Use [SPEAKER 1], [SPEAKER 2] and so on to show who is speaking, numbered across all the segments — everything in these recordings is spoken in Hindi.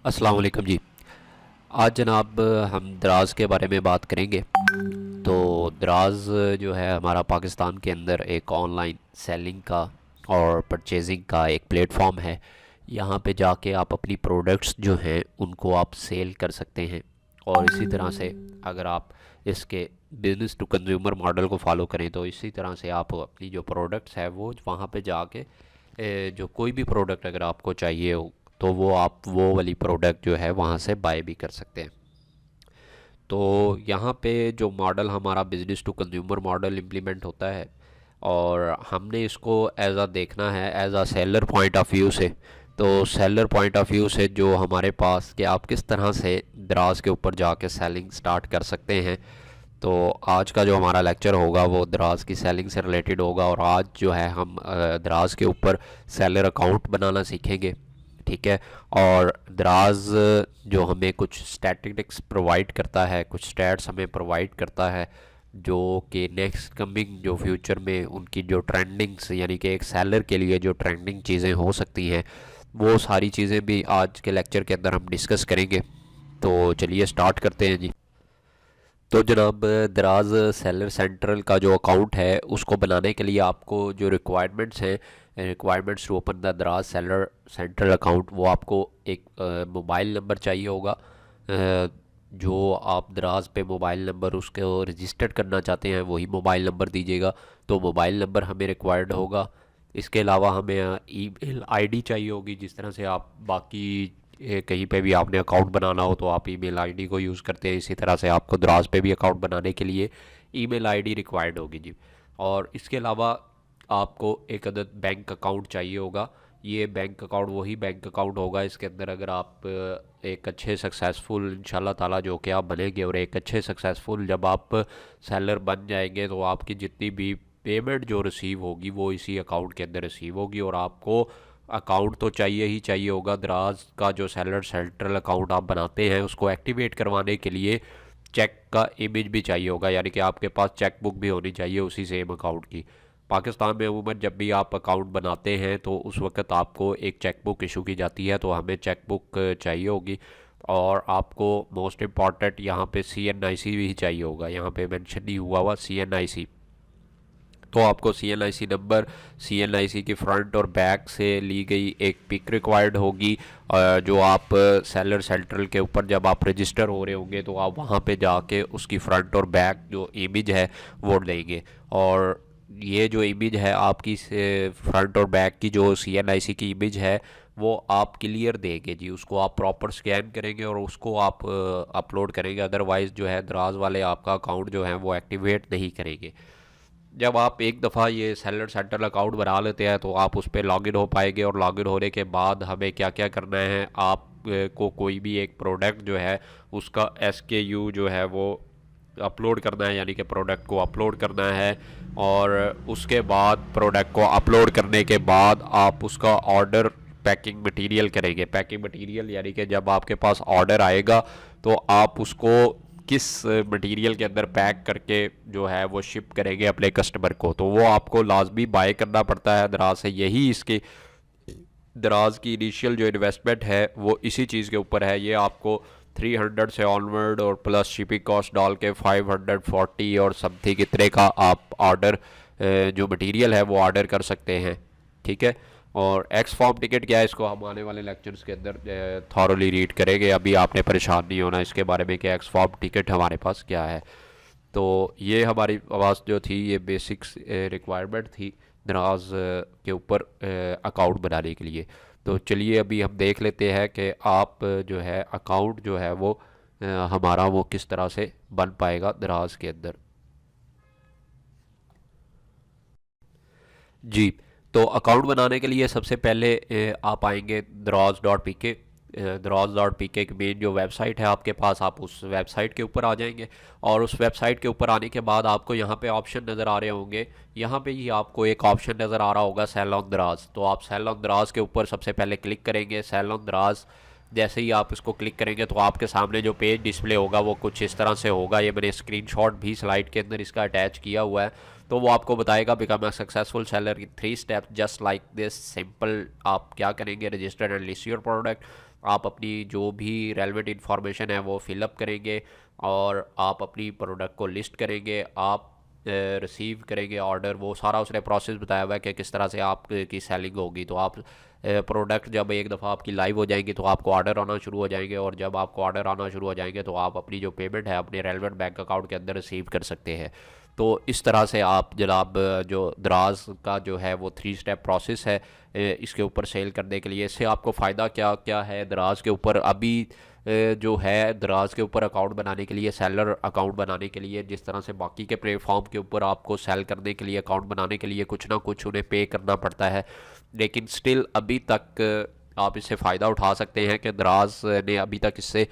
[SPEAKER 1] अस्सलाम वालेकुम जी। आज जनाब हम दराज के बारे में बात करेंगे। तो दराज जो है हमारा पाकिस्तान के अंदर एक ऑनलाइन सेलिंग का और परचेजिंग का एक प्लेटफॉर्म है। यहाँ पे जाके आप अपनी प्रोडक्ट्स जो हैं उनको आप सेल कर सकते हैं। और इसी तरह से अगर आप इसके बिज़नेस टू कंज्यूमर मॉडल को फॉलो करें तो इसी तरह से आप अपनी जो प्रोडक्ट्स है वो वहाँ पे जाके जो कोई भी प्रोडक्ट अगर आपको चाहिए हो तो वो आप वो वाली प्रोडक्ट जो है वहाँ से बाय भी कर सकते हैं। तो यहाँ पे जो मॉडल हमारा business to consumer model implement होता है और हमने इसको एज आ देखना है as a seller point of view से। तो सेलर पॉइंट ऑफ व्यू से जो हमारे पास कि आप किस तरह से दराज के ऊपर जाके सेलिंग स्टार्ट कर सकते हैं। तो आज का जो हमारा लेक्चर होगा वो दराज की सेलिंग से रिलेटेड होगा और आज जो है हम दराज के ऊपर सेलर अकाउंट बनाना सीखेंगे। ठीक है। और दराज जो हमें कुछ स्टैटिस्टिक्स प्रोवाइड करता है, कुछ स्टैट्स हमें प्रोवाइड करता है जो कि नेक्स्ट कमिंग जो फ्यूचर में उनकी जो ट्रेंडिंग्स यानी कि एक सेलर के लिए जो ट्रेंडिंग चीज़ें हो सकती हैं वो सारी चीज़ें भी आज के लेक्चर के अंदर हम डिस्कस करेंगे। तो चलिए स्टार्ट करते हैं जी। तो जनाब दराज सेलर सेंट्रल का जो अकाउंट है उसको बनाने के लिए आपको जो रिक्वायरमेंट्स हैं, रिक्वायरमेंट्स टू ओपन द दराज सेलर सेंट्रल अकाउंट, वो आपको एक मोबाइल नंबर चाहिए होगा। जो आप दराज पे मोबाइल नंबर उसको रजिस्टर करना चाहते हैं वही मोबाइल नंबर दीजिएगा। तो मोबाइल नंबर हमें रिक्वायर्ड होगा। इसके अलावा हमें ईमेल आईडी चाहिए होगी। जिस तरह से आप बाकी कहीं पे भी आपने अकाउंट बनाना हो तो आप ईमेल आईडी को यूज़ करते हैं, इसी तरह से आपको दराज पे भी अकाउंट बनाने के लिए ईमेल आईडी रिक्वायर्ड होगी जी। और इसके अलावा आपको एक अदद बैंक अकाउंट चाहिए होगा। ये बैंक अकाउंट वही बैंक अकाउंट होगा इसके अंदर अगर आप एक अच्छे सक्सेसफुल इंशाल्लाह ताला जो कि आप बनेंगे और एक अच्छे सक्सेसफुल जब आप सेलर बन जाएंगे तो आपकी जितनी भी पेमेंट जो रिसीव होगी वो इसी अकाउंट के अंदर रिसीव होगी। और आपको अकाउंट तो चाहिए ही चाहिए होगा। दराज का जो सेलर सेंट्रल अकाउंट आप बनाते हैं उसको एक्टिवेट करवाने के लिए चेक का इमेज भी चाहिए होगा, यानी कि आपके पास चेक बुक भी होनी चाहिए उसी सेम अकाउंट की। पाकिस्तान में अमूमन जब भी आप अकाउंट बनाते हैं तो उस वक्त आपको एक चेक बुक इशू की जाती है, तो हमें चेक बुक चाहिए होगी। और आपको मोस्ट इम्पॉर्टेंट यहाँ पे CNIC भी चाहिए होगा। यहाँ पे मेंशन नहीं हुआ हुआ CNIC। तो आपको CNIC नंबर, CNIC की फ्रंट और बैक से ली गई एक पिक रिक्वायर्ड होगी। जो आप सेलर सेंट्रल के ऊपर जब आप रजिस्टर हो रहे होंगे तो आप वहाँ पे जाके उसकी फ्रंट और बैक जो इमेज है वो देंगे। और ये जो इमेज है आपकी फ्रंट और बैक की जो CNIC की इमेज है वो आप क्लियर देंगे जी। उसको आप प्रॉपर स्कैन करेंगे और उसको आप अपलोड करेंगे। अदरवाइज़ जो है दराज वाले आपका अकाउंट जो है वो एक्टिवेट नहीं करेंगे। जब आप एक दफ़ा ये सेलर सेंट्रल अकाउंट बना लेते हैं तो आप उस पर लॉगिन हो पाएंगे। और लॉगिन होने के बाद हमें क्या क्या करना है, आप को कोई भी एक प्रोडक्ट जो है उसका SKU जो है वो अपलोड करना है, यानी कि प्रोडक्ट को अपलोड करना है। और उसके बाद प्रोडक्ट को अपलोड करने के बाद आप उसका ऑर्डर पैकिंग मटेरियल करेंगे। पैकिंग मटेरियल यानी कि जब आपके पास ऑर्डर आएगा तो आप उसको किस मटेरियल के अंदर पैक करके जो है वो शिप करेंगे अपने कस्टमर को, तो वो आपको लाजमी बाय करना पड़ता है दराज से। यही इसकी दराज की इनिशियल जो इन्वेस्टमेंट है वो इसी चीज़ के ऊपर है। ये आपको 300 से ऑनवर्ड और प्लस शिपिंग कॉस्ट डाल के 540 और समथिंग इतने का आप ऑर्डर जो मटेरियल है वो ऑर्डर कर सकते हैं। ठीक है। और एक्स फॉर्म टिकट क्या है इसको हम आने वाले लेक्चर्स के अंदर थॉरली रीड करेंगे। अभी आपने परेशान नहीं होना इसके बारे में कि एक्स फॉर्म टिकट हमारे पास क्या है। तो ये हमारी आवाज़ जो थी ये बेसिक्स रिक्वायरमेंट थी दराज के ऊपर अकाउंट बनाने के लिए। तो चलिए अभी हम देख लेते हैं कि आप जो है अकाउंट जो है वो हमारा वो किस तरह से बन पाएगा दराज के अंदर जी। तो अकाउंट बनाने के लिए सबसे पहले आप आएंगे दराज.pk। दराज.pk की मेन जो वेबसाइट है आपके पास, आप उस वेबसाइट के ऊपर आ जाएंगे। और उस वेबसाइट के ऊपर आने के बाद आपको यहाँ पे ऑप्शन नज़र आ रहे होंगे। यहाँ पे ही आपको एक ऑप्शन नज़र आ रहा होगा सेल ऑन दराज। तो आप सेल ऑन दराज के ऊपर सबसे पहले क्लिक करेंगे। सेल ऑन दराज जैसे ही आप इसको क्लिक करेंगे तो आपके सामने जो पेज डिस्प्ले होगा वो कुछ इस तरह से होगा। ये मैंने स्क्रीनशॉट भी स्लाइड के अंदर इसका अटैच किया हुआ है। तो वो आपको बताएगा become a successful seller in 3 steps just like this simple. आप क्या करेंगे, register and list your product. आप अपनी जो भी रेलेवेंट इन्फॉर्मेशन है वो फिलअप करेंगे और आप अपनी प्रोडक्ट को लिस्ट करेंगे, आप रिसीव करेंगे ऑर्डर। वो सारा उसने प्रोसेस बताया हुआ है कि किस तरह से आपकी सेलिंग होगी। तो आप प्रोडक्ट जब एक दफ़ा आपकी लाइव हो जाएंगी तो आपको ऑर्डर आना शुरू हो जाएंगे, और जब आपको ऑर्डर आना शुरू हो जाएंगे तो आप अपनी जो पेमेंट है अपने रेलेवेंट बैंक अकाउंट के अंदर रिसीव कर सकते हैं। तो इस तरह से आप जनाब जो दराज का जो है वो 3 स्टेप प्रोसेस है इसके ऊपर सेल करने के लिए। इससे आपको फ़ायदा क्या क्या है दराज के ऊपर? अभी जो है दराज के ऊपर अकाउंट बनाने के लिए, सेलर अकाउंट बनाने के लिए, जिस तरह से बाकी के प्लेटफॉर्म के ऊपर आपको सेल करने के लिए अकाउंट बनाने के लिए कुछ ना कुछ उन्हें पे करना पड़ता है, लेकिन स्टिल अभी तक आप इससे फ़ायदा उठा सकते हैं कि दराज ने अभी तक इससे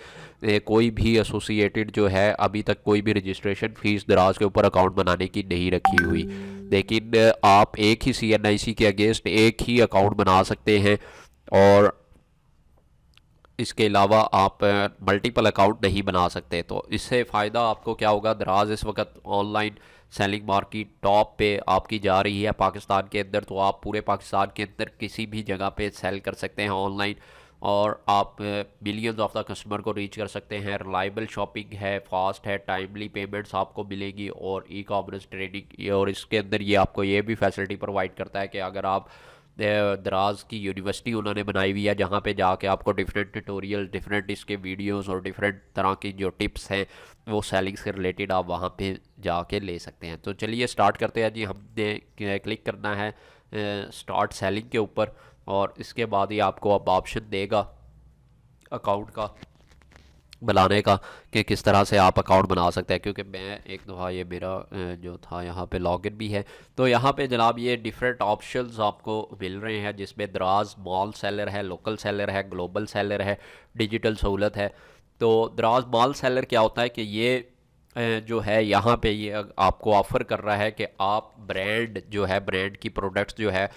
[SPEAKER 1] कोई भी एसोसिएटेड जो है अभी तक कोई भी रजिस्ट्रेशन फ़ीस दराज के ऊपर अकाउंट बनाने की नहीं रखी हुई। लेकिन आप एक ही CNIC के अगेंस्ट एक ही अकाउंट बना सकते हैं, और इसके अलावा आप मल्टीपल अकाउंट नहीं बना सकते। तो इससे फ़ायदा आपको क्या होगा? दराज इस वक्त ऑनलाइन सेलिंग मार्केट टॉप पे आपकी जा रही है पाकिस्तान के अंदर। तो आप पूरे पाकिस्तान के अंदर किसी भी जगह पे सेल कर सकते हैं ऑनलाइन, और आप मिलियंस ऑफ द कस्टमर को रीच कर सकते हैं। रिलायबल शॉपिंग है, फास्ट है, टाइमली पेमेंट्स आपको मिलेगी, और ई कॉमर्स ट्रेडिंग। और इसके अंदर ये आपको ये भी फैसिलिटी प्रोवाइड करता है कि अगर आप दराज की यूनिवर्सिटी उन्होंने बनाई हुई है जहाँ पे जाके आपको डिफरेंट ट्यूटोरियल, डिफरेंट इसके वीडियोस और डिफरेंट तरह की जो टिप्स हैं वो सेलिंग से रिलेटेड आप वहाँ पे जाके ले सकते हैं। तो चलिए स्टार्ट करते हैं जी। हमने क्लिक करना है स्टार्ट सेलिंग के ऊपर, और इसके बाद ही आपको अब ऑप्शन देगा अकाउंट का बनाने का कि किस तरह से आप अकाउंट बना सकते हैं। क्योंकि मैं एक दफ़ा ये मेरा जो था यहाँ पे लॉगिन भी है, तो यहाँ पे जनाब ये डिफरेंट ऑप्शंस आपको मिल रहे हैं, जिसमें दराज मॉल सेलर है, लोकल सेलर है, ग्लोबल सेलर है, डिजिटल सहूलत है। तो दराज मॉल सेलर क्या होता है कि ये जो है यहाँ पे ये आपको ऑफ़र कर रहा है कि आप ब्रांड जो है, ब्रांड की प्रोडक्ट्स जो है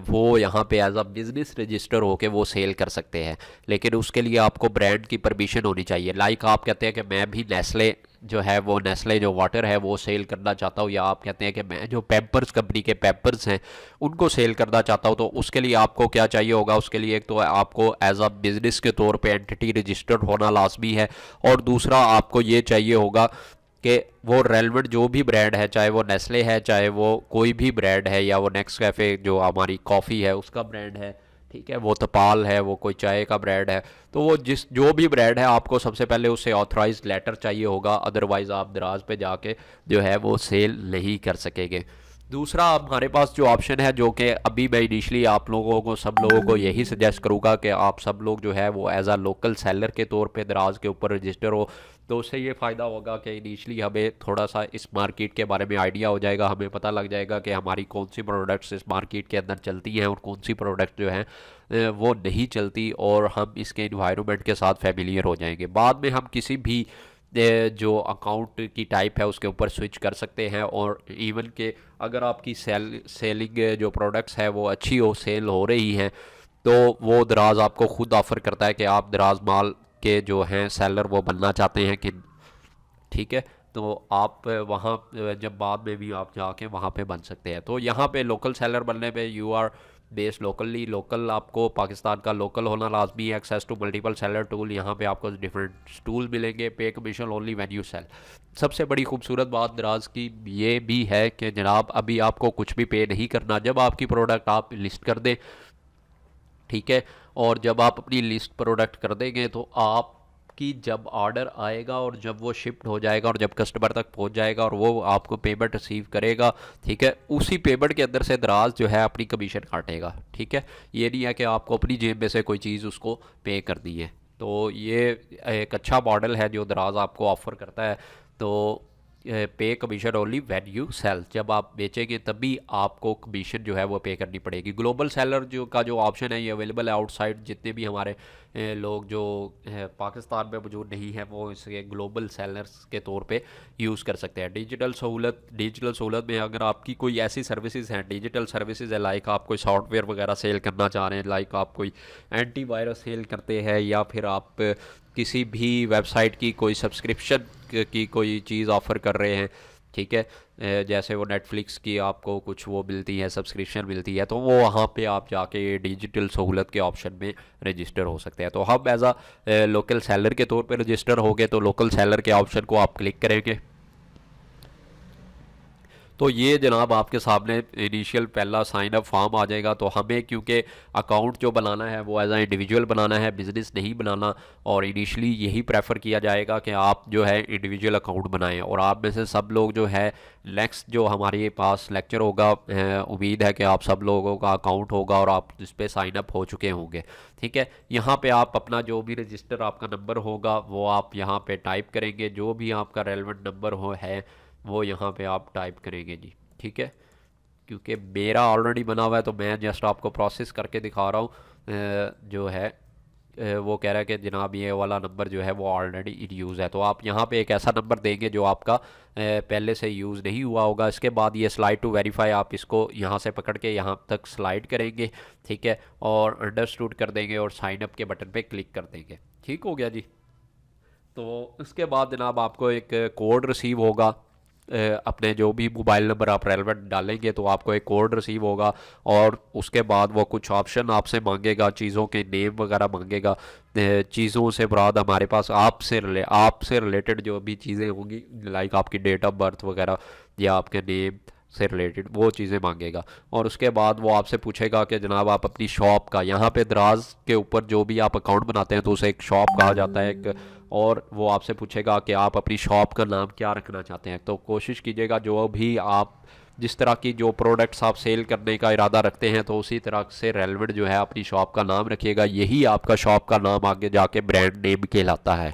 [SPEAKER 1] वो यहाँ पे एज अ बिज़नेस रजिस्टर होके वो सेल कर सकते हैं। लेकिन उसके लिए आपको ब्रांड की परमिशन होनी चाहिए। लाइक आप कहते हैं कि मैं भी नेस्ले जो है वो नेस्ले जो वाटर है वो सेल करना चाहता हूँ, या आप कहते हैं कि मैं जो पैम्पर्स कंपनी के पैम्पर्स हैं उनको सेल करना चाहता हूँ। तो उसके लिए आपको क्या चाहिए होगा? उसके लिए एक तो आपको एज अ बिज़नेस के तौर पे एंटिटी रजिस्टर्ड होना लाजमी है, और दूसरा आपको ये चाहिए होगा कि वो रेलेवेंट जो भी ब्रांड है, चाहे वो नेस्ले है, चाहे वो कोई भी ब्रांड है, या वो नेक्स्ट कैफ़े जो हमारी कॉफ़ी है उसका ब्रांड है, ठीक है, वो तपाल है, वो कोई चाय का ब्रांड है, तो वो जो भी ब्रांड है आपको सबसे पहले उससे ऑथराइज लेटर चाहिए होगा। अदरवाइज़ आप दराज पे जाके जो है वो सेल नहीं कर सकेंगे। दूसरा हमारे पास जो ऑप्शन है, जो कि अभी मैं इनिशली आप लोगों को, सब लोगों को यही सजेस्ट करूँगा कि आप सब लोग जो है वो एज आ लोकल सेलर के तौर पे दराज के ऊपर रजिस्टर हो। तो उससे ये फ़ायदा होगा कि इनिशली हमें थोड़ा सा इस मार्केट के बारे में आइडिया हो जाएगा, हमें पता लग जाएगा कि हमारी कौन सी प्रोडक्ट्स इस मार्केट के अंदर चलती हैं और कौन सी प्रोडक्ट जो हैं वो नहीं चलती, और हम इसके इन्वायरमेंट के साथ फैमिलियर हो जाएंगे। बाद में हम किसी भी जो अकाउंट की टाइप है उसके ऊपर स्विच कर सकते हैं। और इवन के अगर आपकी सेलिंग जो प्रोडक्ट्स है वो अच्छी हो, सेल हो रही हैं, तो वो दराज आपको खुद ऑफ़र करता है कि आप दराज माल के जो हैं सेलर वो बनना चाहते हैं कि, ठीक है, तो आप वहाँ जब बाद में भी आप जाके वहाँ पे बन सकते हैं। तो यहाँ पे लोकल सेलर बनने पे you are based locally, local आपको पाकिस्तान का लोकल होना लाजमी है। Access to multiple seller tool, यहाँ पे आपको डिफरेंट टूल मिलेंगे। Pay commission only when you sell. सबसे बड़ी खूबसूरत बात दराज की ये भी है कि जनाब अभी आपको कुछ भी पे नहीं करना। जब आपकी प्रोडक्ट आप लिस्ट कर दें, ठीक है, और जब आप अपनी लिस्ट प्रोडक्ट कर देंगे तो आपकी जब ऑर्डर आएगा और जब वो शिफ्ट हो जाएगा और जब कस्टमर तक पहुंच जाएगा और वो आपको पेमेंट रिसीव करेगा, ठीक है, उसी पेमेंट के अंदर से दराज जो है अपनी कमीशन काटेगा। ठीक है, ये नहीं है कि आपको अपनी जेब में से कोई चीज़ उसको पे करनी है। तो ये एक अच्छा मॉडल है जो दराज आपको ऑफ़र करता है। तो pay commission only when you sell, जब आप बेचेंगे तभी आपको कमीशन जो है वो पे करनी पड़ेगी। ग्लोबल सेलर जो का जो ऑप्शन है ये अवेलेबल है आउटसाइड। जितने भी हमारे लोग जो पाकिस्तान में मौजूद नहीं है वो इसे ग्लोबल सेलर्स के तौर पे यूज़ कर सकते हैं। डिजिटल सहूलत में अगर आपकी कोई ऐसी सर्विसेज हैं, डिजिटल सर्विसेज है, लाइक आप कोई सॉफ्टवेयर वगैरह सेल करना चाह रहे हैं, लाइक आप कोई एंटीवायरस सेल करते हैं, या फिर आप किसी भी वेबसाइट की कोई सब्सक्रिप्शन की कोई चीज़ ऑफ़र कर रहे हैं, ठीक है, जैसे वो नेटफ्लिक्स की आपको कुछ वो मिलती है, सब्सक्रिप्शन मिलती है, तो वो वहाँ पे आप जाके डिजिटल सहूलत के ऑप्शन में रजिस्टर हो सकते हैं। तो हम एज आ लोकल सेलर के तौर पे रजिस्टर हो गए, तो लोकल सेलर के ऑप्शन को आप क्लिक करेंगे। तो ये जनाब आपके सामने इनिशियल पहला साइन अप फॉर्म आ जाएगा। तो हमें क्योंकि अकाउंट जो बनाना है वो एज आ इंडिविजुअल बनाना है, बिज़नेस नहीं बनाना, और इनिशियली यही प्रेफर किया जाएगा कि आप जो है इंडिविजुअल अकाउंट बनाएं। और आप में से सब लोग जो है नेक्स्ट जो हमारे पास लेक्चर होगा, उम्मीद है कि आप सब लोगों का अकाउंट होगा और आप इस पर साइन अप हो चुके होंगे। ठीक है, यहाँ पे आप अपना जो भी रजिस्टर आपका नंबर होगा वो आप यहाँ पे टाइप करेंगे, जो भी आपका रेलेवेंट नंबर हो है वो यहाँ पे आप टाइप करेंगे जी। ठीक है, क्योंकि मेरा ऑलरेडी बना हुआ है तो मैं जस्ट आपको प्रोसेस करके दिखा रहा हूँ। जो है वो कह रहा है कि जनाब ये वाला नंबर जो है वो ऑलरेडी इन यूज़ है। तो आप यहाँ पे एक ऐसा नंबर देंगे जो आपका पहले से यूज़ नहीं हुआ होगा। इसके बाद ये स्लाइड टू वेरीफाई, आप इसको यहाँ से पकड़ के यहाँ तक स्लाइड करेंगे। ठीक है, और अंडरस्टूड कर देंगे और साइन अप के बटन पे क्लिक कर देंगे। ठीक हो गया जी। तो उसके बाद जनाब आपको एक कोड रिसीव होगा। अपने जो भी मोबाइल नंबर आप रेलेवेंट डालेंगे तो आपको एक कोड रिसीव होगा, और उसके बाद वो कुछ ऑप्शन आपसे मांगेगा, चीज़ों के नेम वगैरह मांगेगा। चीज़ों से मुराद हमारे पास आपसे रिलेटेड जो भी चीज़ें होंगी, लाइक आपकी डेट ऑफ बर्थ वगैरह या आपके नेम से रिलेटेड वो चीज़ें मांगेगा। और उसके बाद वो आपसे पूछेगा कि जनाब आप अपनी शॉप का, यहाँ पे दराज के ऊपर जो भी आप अकाउंट बनाते हैं तो उसे एक शॉप कहा जाता है एक, और वो आपसे पूछेगा कि आप अपनी शॉप का नाम क्या रखना चाहते हैं। तो कोशिश कीजिएगा जो भी आप जिस तरह की जो प्रोडक्ट्स आप सेल करने का इरादा रखते हैं तो उसी तरह से रेलेवेंट जो है अपनी शॉप का नाम रखिएगा। यही आपका शॉप का नाम आगे जाके ब्रांड नेम कहलाता है।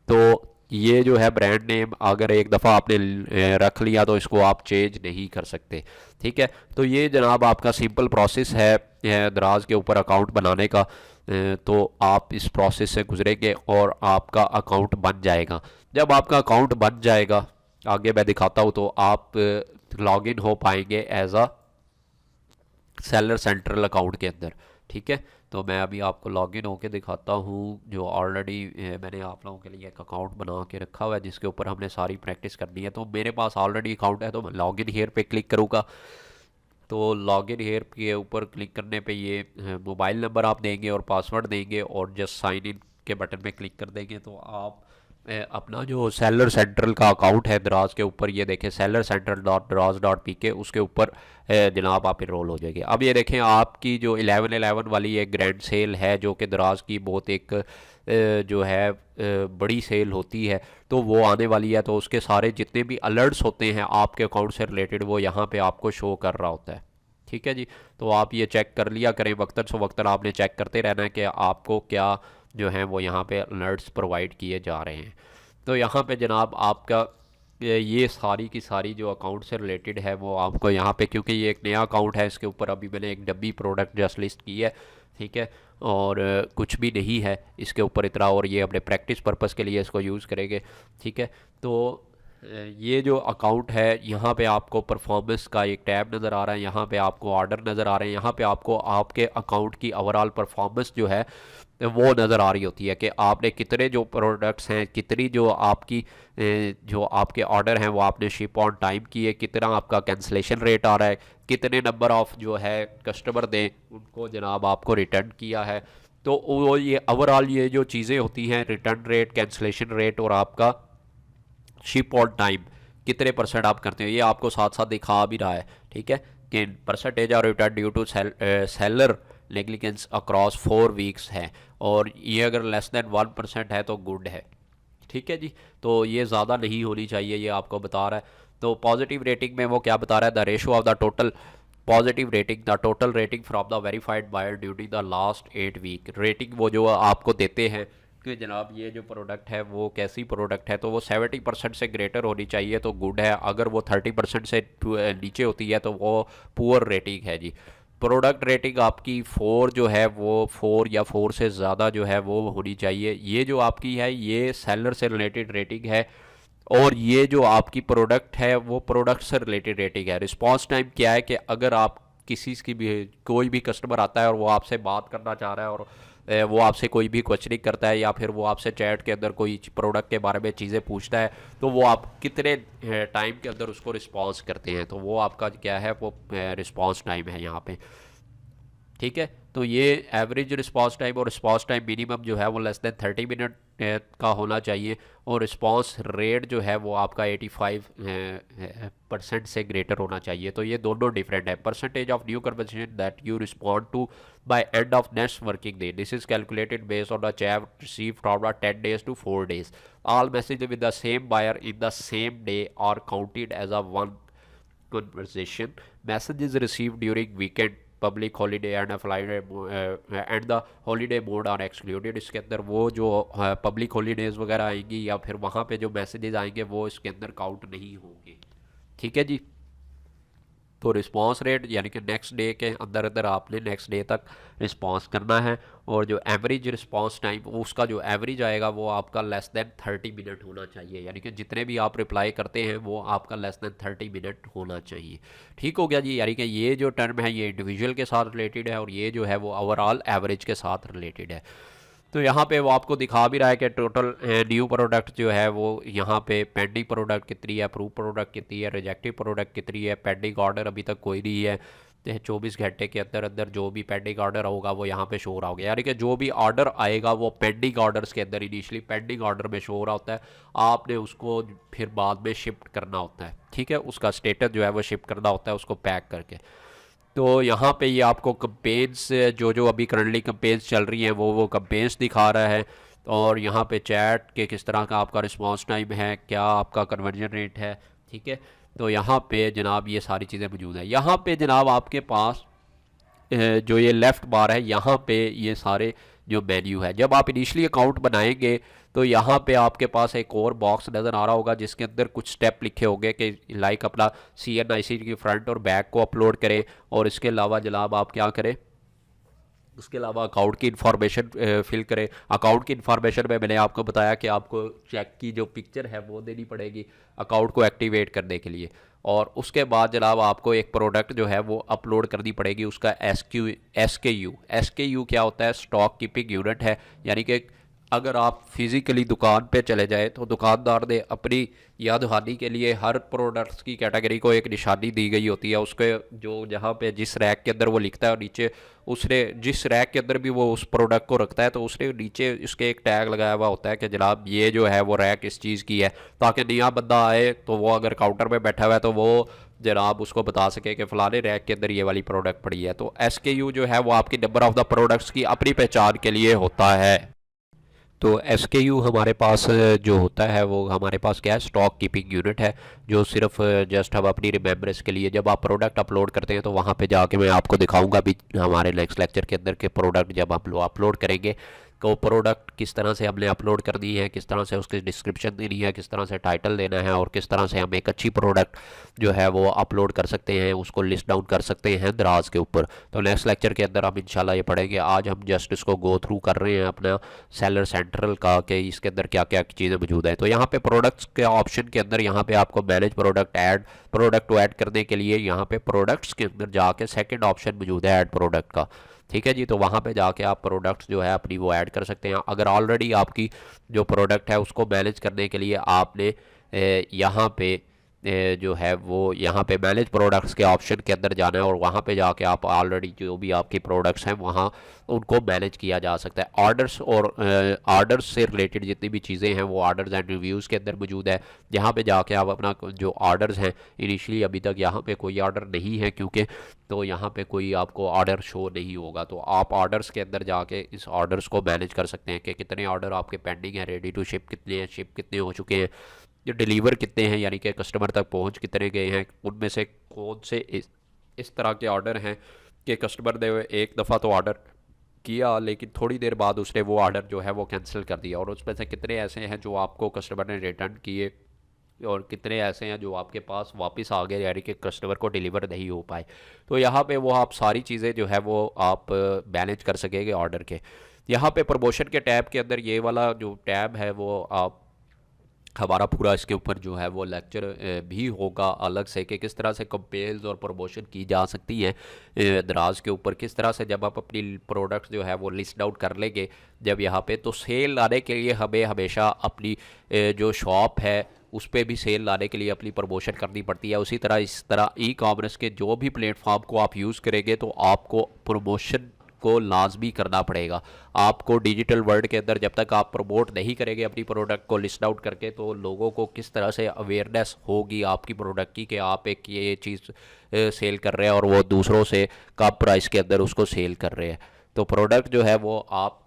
[SPEAKER 1] तो ये जो है ब्रांड नेम अगर एक दफ़ा आपने रख लिया तो इसको आप चेंज नहीं कर सकते। ठीक है, तो ये जनाब आपका सिंपल प्रोसेस है दराज के ऊपर अकाउंट बनाने का। तो आप इस प्रोसेस से गुजरेंगे और आपका अकाउंट बन जाएगा। जब आपका अकाउंट बन जाएगा, आगे मैं दिखाता हूँ, तो आप लॉगिन हो पाएंगे as a seller central account के अंदर। ठीक है, तो मैं अभी आपको लॉगिन होके दिखाता हूँ, जो ऑलरेडी मैंने आप लोगों के लिए एक अकाउंट बना के रखा हुआ है जिसके ऊपर हमने सारी प्रैक्टिस करनी है। तो मेरे पास ऑलरेडी अकाउंट है, तो मैं लॉगिन हेयर पे क्लिक करूँगा। तो लॉगिन हेयर के ऊपर क्लिक करने पे ये मोबाइल नंबर आप देंगे और पासवर्ड देंगे और जस्ट साइन इन के बटन पे क्लिक कर देंगे। तो आप अपना जो सेलर सेंट्रल का अकाउंट है दराज के ऊपर, ये देखें सेलर सेंट्रल डॉट दराज डॉट पी के, उसके ऊपर जनाब आप इनरोल हो जाएंगे। अब ये देखें आपकी जो 11/11 वाली एक ग्रैंड सेल है जो कि दराज की बहुत एक जो है बड़ी सेल होती है, तो वो आने वाली है। तो उसके सारे जितने भी अलर्ट्स होते हैं आपके अकाउंट से रिलेटेड वो यहाँ पे आपको शो कर रहा होता है। ठीक है जी, तो आप ये चेक कर लिया करें, वक्तन से वक्तन आपने चेक करते रहना है कि आपको क्या जो है वो यहाँ पे अलर्ट्स प्रोवाइड किए जा रहे हैं। तो यहाँ पे जनाब आपका ये सारी की सारी जो अकाउंट से रिलेटेड है वो आपको यहाँ पे, क्योंकि ये एक नया अकाउंट है, इसके ऊपर अभी मैंने एक डब्बी प्रोडक्ट जस्ट लिस्ट की है। ठीक है, और कुछ भी नहीं है इसके ऊपर इतना, और ये अपने प्रैक्टिस पर्पज़ के लिए इसको यूज़ करेंगे। ठीक है, तो ये जो अकाउंट है यहाँ पे आपको परफॉर्मेंस का एक टैब नज़र आ रहा है, यहाँ पे आपको ऑर्डर नज़र आ रहे हैं, यहाँ पे आपको आपके अकाउंट की ओवरऑल परफॉर्मेंस जो है वो नज़र आ रही होती है कि आपने कितने जो प्रोडक्ट्स हैं, कितनी जो आपकी जो आपके ऑर्डर हैं वो आपने शिप ऑन टाइम किए, कितना आपका कैंसलेशन रेट आ रहा है, कितने नंबर ऑफ़ जो है कस्टमर दें उनको जनाब आपको रिटर्न किया है। तो वो ये ओवरऑल ये जो चीज़ें होती हैं, रिटर्न रेट, कैंसलेशन रेट और आपका शिप ऑन टाइम कितने परसेंट आप करते हो, ये आपको साथ साथ दिखा भी रहा है। ठीक है, कि परसेंटेज और return due to seller negligence across 4 weeks है, और ये अगर लेस देन 1% है तो गुड है। ठीक है जी, तो ये ज़्यादा नहीं होनी चाहिए, ये आपको बता रहा है। तो पॉजिटिव रेटिंग में वो क्या बता रहा है, the ratio of the total positive rating, the total rating from the verified buyer during the last 8 week. Rating वो जो आपको देते हैं कि जनाब ये जो प्रोडक्ट है वो कैसी प्रोडक्ट है, तो वो 70% से ग्रेटर होनी चाहिए तो गुड है, अगर वो 30% से नीचे होती है तो वो पुअर रेटिंग है जी। प्रोडक्ट रेटिंग आपकी 4 जो है वो 4 या 4 से ज़्यादा जो है वो होनी चाहिए। ये जो आपकी है ये सेलर से रिलेटेड रेटिंग है, और ये जो आपकी प्रोडक्ट है वो प्रोडक्ट से रिलेटेड रेटिंग है। रिस्पांस टाइम क्या है कि अगर आप किसी की भी कोई भी कस्टमर आता है और वो आपसे बात करना चाह रहा है और वो आपसे कोई भी क्वेश्चनिंग करता है या फिर वो आपसे चैट के अंदर कोई प्रोडक्ट के बारे में चीज़ें पूछता है, तो वो आप कितने टाइम के अंदर उसको रिस्पॉन्स करते हैं, तो वो आपका क्या है, वो रिस्पॉन्स टाइम है यहाँ पे। ठीक है, तो ये एवरेज रिस्पांस टाइम और रिस्पांस टाइम मिनिमम जो है वो लेस देन 30 मिनट का होना चाहिए, और रिस्पांस रेट जो है वो आपका 85% से ग्रेटर होना चाहिए। तो ये दोनों डिफरेंट है। Percentage of new conversation that you respond to by end of next working day, this is calculated based on the chat receive from the 10 days to 4 days। All message with the same buyer in the same day are counted as a one conversation। messages received during weekend, public holiday and and the holiday mode are excluded. इसके अंदर वो जो पब्लिक हॉलीडेज़ वगैरह आएंगी या फिर वहाँ पे जो मैसेजेस आएंगे वो इसके अंदर काउंट नहीं होंगे। ठीक है जी। तो रिस्पांस रेट यानी कि नेक्स्ट डे के अंदर अंदर आपने नेक्स्ट डे तक रिस्पांस करना है, और जो एवरेज रिस्पांस टाइम उसका जो एवरेज आएगा वो आपका लेस देन 30 मिनट होना चाहिए, यानी कि जितने भी आप रिप्लाई करते हैं वो आपका लेस देन 30 मिनट होना चाहिए। ठीक हो गया जी। यानी कि ये जो टर्म है ये इंडिविजुअल के साथ रिलेटेड है और ये जो है वो ओवरऑल एवरेज के साथ रिलेटेड है। तो यहाँ पे वो आपको दिखा भी रहा है कि टोटल न्यू प्रोडक्ट जो है वो यहाँ पे पेंडिंग प्रोडक्ट कितनी है, अप्रूव प्रोडक्ट कितनी है, रिजेक्टिव प्रोडक्ट कितनी है, पेंडिंग ऑर्डर अभी तक कोई नहीं है। तो 24 घंटे के अंदर अंदर जो भी पेंडिंग ऑर्डर होगा वो यहाँ पे शो हो रहा होगा, यानी कि जो भी ऑर्डर आएगा वो पेंडिंग ऑर्डर्स के अंदर इनिशियली पेंडिंग ऑर्डर में शो हो रहा होता है। आपने उसको फिर बाद में शिफ्ट करना होता है। ठीक है, उसका स्टेटस जो है वो शिफ्ट करना होता है उसको पैक करके। तो यहाँ पे ये आपको कंपेन्स जो जो अभी करंटली कंपेन्स चल रही हैं वो कंपेन्स दिखा रहा है, और यहाँ पे चैट के किस तरह का आपका रिस्पांस टाइम है, क्या आपका कन्वर्जन रेट है। ठीक है, तो यहाँ पे जनाब ये सारी चीज़ें मौजूद हैं। यहाँ पे जनाब आपके पास जो ये लेफ़्ट बार है यहाँ पे ये सारे जो मेन्यू है, जब आप इनिशियली अकाउंट बनाएंगे तो यहाँ पे आपके पास एक और बॉक्स नज़र आ रहा होगा जिसके अंदर कुछ स्टेप लिखे होंगे कि लाइक अपना CNIC की फ्रंट और बैक को अपलोड करें, और इसके अलावा जनाब आप क्या करें, उसके अलावा अकाउंट की इन्फॉर्मेशन फिल करें। अकाउंट की इन्फॉर्मेशन में मैंने आपको बताया कि आपको चेक की जो पिक्चर है वो देनी पड़ेगी अकाउंट को एक्टिवेट करने के लिए, और उसके बाद जनाब आपको एक प्रोडक्ट जो है वो अपलोड करनी पड़ेगी। उसका SKU क्या होता है, स्टॉक कीपिंग यूनिट है, यानी कि अगर आप फिज़िकली दुकान पे चले जाए तो दुकानदार ने अपनी याद दहानी के लिए हर प्रोडक्ट्स की कैटेगरी को एक निशानी दी गई होती है, उसके जो जहाँ पे जिस रैक के अंदर वो लिखता है और नीचे उसने जिस रैक के अंदर भी वो उस प्रोडक्ट को रखता है तो उसने नीचे उसके एक टैग लगाया हुआ होता है कि जनाब ये जो है वो रैक इस चीज़ की है, ताकि नया बंदा आए तो वो अगर काउंटर पे बैठा हुआ है तो वो जनाब उसको बता सके कि फ़लाने रैक के अंदर ये वाली प्रोडक्ट पड़ी है। तो SKU जो है वो आपकी नंबर ऑफ़ द प्रोडक्ट्स की अपनी पहचान के लिए होता है। तो SKU हमारे पास जो होता है वो हमारे पास क्या है, स्टॉक कीपिंग यूनिट है, जो सिर्फ जस्ट हम अपनी रिमेम्बरेंस के लिए जब आप प्रोडक्ट अपलोड करते हैं तो वहाँ पे जाके मैं आपको दिखाऊंगा भी हमारे नेक्स्ट लेक्चर के अंदर के प्रोडक्ट जब आप अपलोड करेंगे तो प्रोडक्ट किस तरह से हमने अपलोड करनी है, किस तरह से उसकी डिस्क्रिप्शन देनी है, किस तरह से टाइटल देना है, और किस तरह से हम एक अच्छी प्रोडक्ट जो है वो अपलोड कर सकते हैं, उसको लिस्ट डाउन कर सकते हैं दराज के ऊपर। तो नेक्स्ट लेक्चर के अंदर हम इंशाल्लाह ये पढ़ेंगे। आज हम जस्ट इसको गो थ्रू कर रहे हैं अपना सेलर सेंट्रल का कि इसके अंदर क्या क्या चीज़ें मौजूद हैं। तो यहाँ पे प्रोडक्ट्स के ऑप्शन के अंदर यहाँ पे आपको मैनेज प्रोडक्ट ऐड प्रोडक्ट को ऐड करने के लिए यहाँ पे प्रोडक्ट्स के अंदर जाके सेकंड ऑप्शन मौजूद है ऐड प्रोडक्ट का। ठीक है जी, तो वहाँ पे जाके आप प्रोडक्ट्स जो है अपनी वो ऐड कर सकते हैं। अगर ऑलरेडी आपकी जो प्रोडक्ट है उसको मैनेज करने के लिए आपने यहाँ पे जो है वो यहाँ पे मैनेज प्रोडक्ट्स के ऑप्शन के अंदर जाना है, और वहाँ पे जाके आप ऑलरेडी जो भी आपकी प्रोडक्ट्स हैं वहाँ उनको मैनेज किया जा सकता है। ऑर्डर्स और ऑर्डर्स से रिलेटेड जितनी भी चीज़ें हैं वो ऑर्डर्स एंड रिव्यूज़ के अंदर मौजूद है। जहाँ पे जाके आप अपना जो ऑर्डर्स हैं, इनिशियली अभी तक यहाँ पे कोई ऑर्डर नहीं है क्योंकि, तो यहाँ पे कोई आपको ऑर्डर शो नहीं होगा, तो आप ऑर्डर्स के अंदर जाके इस ऑर्डर्स को मैनेज कर सकते हैं कि कितने ऑर्डर आपके पेंडिंग हैं, रेडी टू शिप कितने हैं, शिप कितने हो चुके हैं, जो डिलीवर कितने हैं यानी कि कस्टमर तक पहुंच कितने गए हैं, उनमें से कौन से इस तरह के ऑर्डर हैं कि कस्टमर ने एक दफ़ा तो ऑर्डर किया लेकिन थोड़ी देर बाद उसने वो ऑर्डर जो है वो कैंसिल कर दिया, और उसमें से कितने ऐसे हैं जो आपको कस्टमर ने रिटर्न किए और कितने ऐसे हैं जो आपके पास वापस आ गए यानी कि कस्टमर को डिलीवर नहीं हो पाए। तो यहाँ पे वो आप सारी चीज़ें जो है वो आप मैनेज कर सकेंगे ऑर्डर के। यहाँ पे प्रमोशन के टैब के अंदर ये वाला जो टैब है वो आप हमारा पूरा इसके ऊपर जो है वो लेक्चर भी होगा अलग से कि किस तरह से कंपेयर्स और प्रमोशन की जा सकती है दराज के ऊपर, किस तरह से जब आप अपनी प्रोडक्ट्स जो है वो लिस्ट आउट कर लेंगे जब यहाँ पे, तो सेल लाने के लिए हमें हमेशा अपनी जो शॉप है उस पर भी सेल लाने के लिए अपनी प्रमोशन करनी पड़ती है। उसी तरह इस तरह ई कॉमर्स के जो भी प्लेटफॉर्म को आप यूज़ करेंगे तो आपको प्रमोशन को लाजमी करना पड़ेगा। आपको डिजिटल वर्ल्ड के अंदर जब तक आप प्रमोट नहीं करेंगे अपनी प्रोडक्ट को लिस्ट आउट करके, तो लोगों को किस तरह से अवेयरनेस होगी आपकी प्रोडक्ट की कि आप एक ये चीज़ सेल कर रहे हैं और वो दूसरों से कम प्राइस के अंदर उसको सेल कर रहे हैं। तो प्रोडक्ट जो है वो आप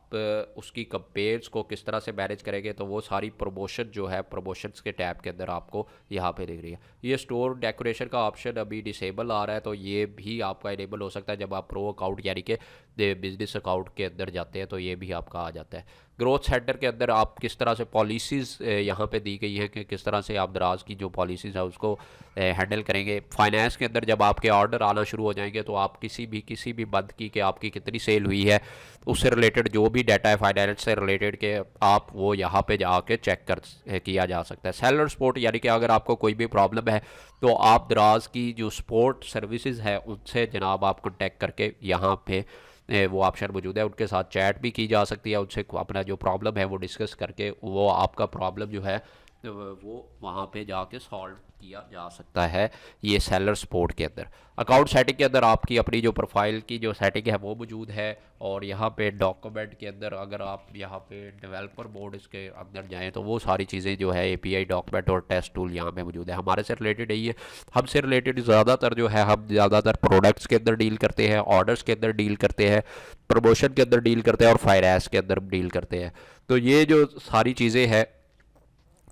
[SPEAKER 1] उसकी कंपेयर्स को किस तरह से मैनेज करेंगे, तो वो सारी प्रमोशन जो है प्रमोशंस के टैब के अंदर आपको यहाँ पे दिख रही है। ये स्टोर डेकोरेशन का ऑप्शन अभी डिसेबल आ रहा है, तो ये भी आपका इनेबल हो सकता है जब आप प्रो अकाउंट यानी कि बिजनेस अकाउंट के अंदर जाते हैं, तो ये भी आपका आ जाता है। ग्रोथ सेंटर के अंदर आप किस तरह से पॉलिसीज़ यहाँ पे दी गई है कि किस तरह से आप दराज की जो पॉलिसीज़ है उसको हैंडल करेंगे। फाइनेंस के अंदर जब आपके ऑर्डर आना शुरू हो जाएंगे तो आप किसी भी मंथ की कि आपकी कितनी सेल हुई है उससे रिलेटेड जो भी डाटा है फाइनेंस से रिलेटेड के आप वो यहाँ पे जाके चेक कर किया जा सकता है। सेलर सपोर्ट यानी कि अगर आपको कोई भी प्रॉब्लम है तो आप दराज की जो सपोर्ट सर्विसेज है उनसे जनाब आप कॉन्टेक्ट करके यहाँ पे वो ऑप्शन मौजूद है, उनके साथ चैट भी की जा सकती है, उनसे अपना जो प्रॉब्लम है वो डिस्कस करके वो आपका प्रॉब्लम जो है तो वो वहाँ पे जाके सॉल्व किया जा सकता है ये सेलर सपोर्ट के अंदर। अकाउंट सेटिंग के अंदर आपकी अपनी जो प्रोफाइल की जो सेटिंग है वो मौजूद है, और यहाँ पे डॉक्यूमेंट के अंदर अगर आप यहाँ पे डेवलपर मोड इसके अंदर जाएं तो वो सारी चीज़ें जो है एपीआई डॉक्यूमेंट और टेस्ट टूल यहाँ पे मौजूद है। हमारे से रिलेटेड है ये, हमसे रिलेटेड ज़्यादातर जो है हम ज़्यादातर प्रोडक्ट्स के अंदर डील करते हैं, ऑर्डर्स के अंदर डील करते हैं, प्रमोशन के अंदर डील करते हैं और फाइनेंस के अंदर डील करते हैं। तो ये जो सारी चीज़ें हैं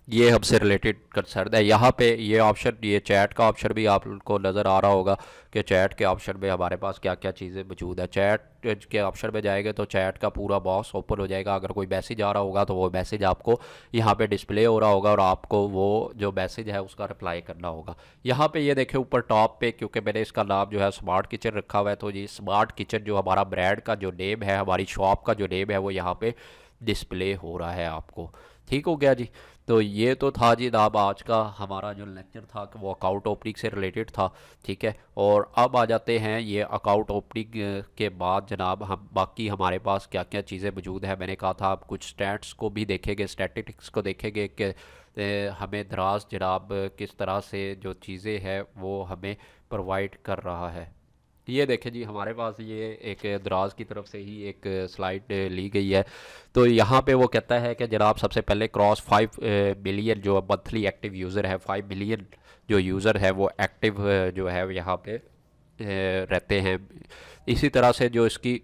[SPEAKER 1] ये हमसे रिलेटेड कंसर्न है। यहाँ पे ये ऑप्शन, ये चैट का ऑप्शन भी आपको नज़र आ रहा होगा कि चैट के ऑप्शन में हमारे पास क्या क्या चीज़ें मौजूद है। चैट के ऑप्शन में जाएंगे तो चैट का पूरा बॉक्स ओपन हो जाएगा। अगर कोई मैसेज आ रहा होगा तो वो मैसेज आपको यहाँ पे डिस्प्ले हो रहा होगा और आपको वो जो मैसेज है उसका रिप्लाई करना होगा। यहाँ पे ये देखें ऊपर टॉप पे, क्योंकि मैंने इसका नाम जो है स्मार्ट किचन रखा हुआ है, तो ये स्मार्ट किचन जो हमारा ब्रांड का जो नेम है, हमारी शॉप का जो नेम है वो यहाँ पे डिस्प्ले हो रहा है आपको। ठीक हो गया जी। तो ये तो था जी जनाब आज का हमारा जो लेक्चर था कि वो अकाउंट ओपनिंग से रिलेटेड था। ठीक है, और अब आ जाते हैं ये अकाउंट ओपनिंग के बाद जनाब हम बाकी हमारे पास क्या क्या चीज़ें मौजूद है। मैंने कहा था आप कुछ स्टैट्स को भी देखेंगे, स्टैटिस्टिक्स को देखेंगे कि हमें दराज जनाब किस तरह से जो चीज़ें हैं वो हमें प्रोवाइड कर रहा है। ये देखें जी हमारे पास ये एक दराज की तरफ से ही एक स्लाइड ली गई है। तो यहाँ पे वो कहता है कि जनाब सबसे पहले क्रॉस 5 मिलियन जो मंथली एक्टिव यूज़र है, 5 मिलियन जो यूज़र है वो एक्टिव जो है यहाँ पे रहते हैं। इसी तरह से जो इसकी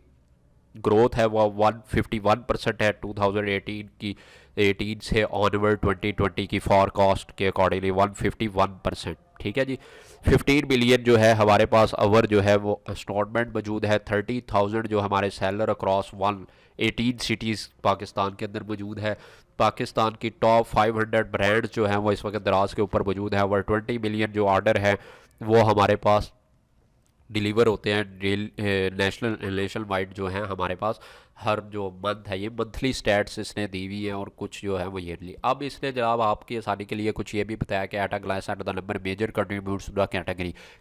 [SPEAKER 1] ग्रोथ है वो 151% है 2018 की, 18 से ऑनवर्ड 2020 की फॉरकास्ट के अकॉर्डिंगली 151%। ठीक है जी। 15 बिलियन जो है हमारे पास अवर जो है वो इंस्टॉलमेंट मौजूद है। 30,000 जो हमारे सेलर अक्रॉस 118 सिटीज़ पाकिस्तान के अंदर मौजूद है। पाकिस्तान की टॉप 500 ब्रांड्स जो हैं वो इस वक्त दराज के ऊपर मौजूद है। ओवर 20 मिलियन जो ऑर्डर है वो हमारे पास डिलीवर होते हैं नेशनल वाइड जो हैं हमारे पास हर जो मंथ है। ये मंथली स्टैट्स इसने दी हुई है और कुछ जो है वो ईयरली। अब इसने जनाब आपकी आसानी के लिए कुछ ये भी बताया कि at a glance at the number major contributes to the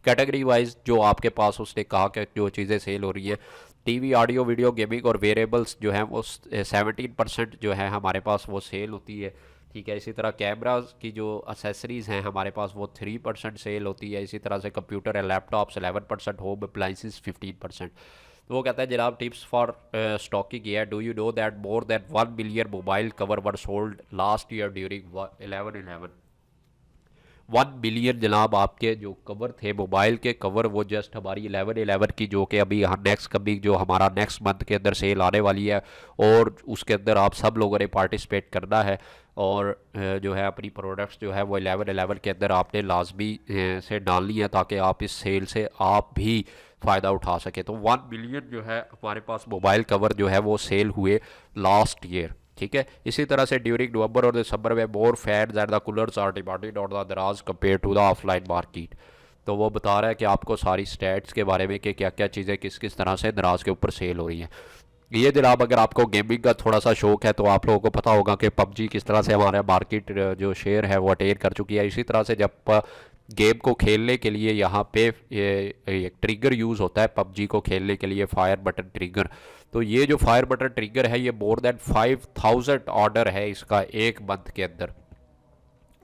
[SPEAKER 1] category wise जो आपके पास उसने कहा कि जो चीज़ें सेल हो रही हैं टीवी, ऑडियो, वीडियो, गेमिंग और वेरिएबल्स जो हैं वो 17% जो है हमारे पास वो सेल होती है। ठीक है, इसी तरह कैमराज की जो असेसरीज़ हैं हमारे पास वो 3% सेल होती है। इसी तरह से computer and laptops 11%, home appliances 15%। तो वो कहता है जनाब टिप्स फॉर स्टॉकिंग है, do you know that more than 1 million mobile cover were sold last year during 11/11। 1 billion जनाब आपके जो कवर थे मोबाइल के कवर वो जस्ट हमारी 11/11 की जो कि अभी यहाँ नेक्स्ट कभी जो हमारा नेक्स्ट मंथ के अंदर सेल आने वाली है और उसके अंदर आप सब लोगों ने पार्टिसिपेट करना है और जो है अपनी प्रोडक्ट्स जो है वो 11/11 के अंदर आपने लाजमी से डालनी है ताकि आप इस सेल से आप भी फ़ायदा उठा सके। तो 1 बिलियन जो है हमारे पास मोबाइल कवर जो है वो सेल हुए लास्ट ईयर। ठीक है, इसी तरह से ड्यूरिंग नवंबर और दिसंबर में more fans and the coolers are demanded on the Daraz compare to the offline market. तो वो बता रहा है कि आपको सारी स्टैट्स के बारे में कि क्या क्या चीज़ें किस किस तरह से दराज के ऊपर सेल हो रही हैं। ये जनाब अगर आपको गेमिंग का थोड़ा सा शौक है तो आप लोगों को पता होगा कि पबजी किस तरह से हमारा मार्केट जो शेयर है वो अटेन कर चुकी है। इसी तरह से जब गेम को खेलने के लिए यहाँ पे ये ट्रिगर यूज़ होता है पबजी को खेलने के लिए, फायर बटन ट्रिगर। तो ये जो फायर बटन ट्रिगर है ये मोर देन 5000 ऑर्डर है इसका एक मंथ के अंदर,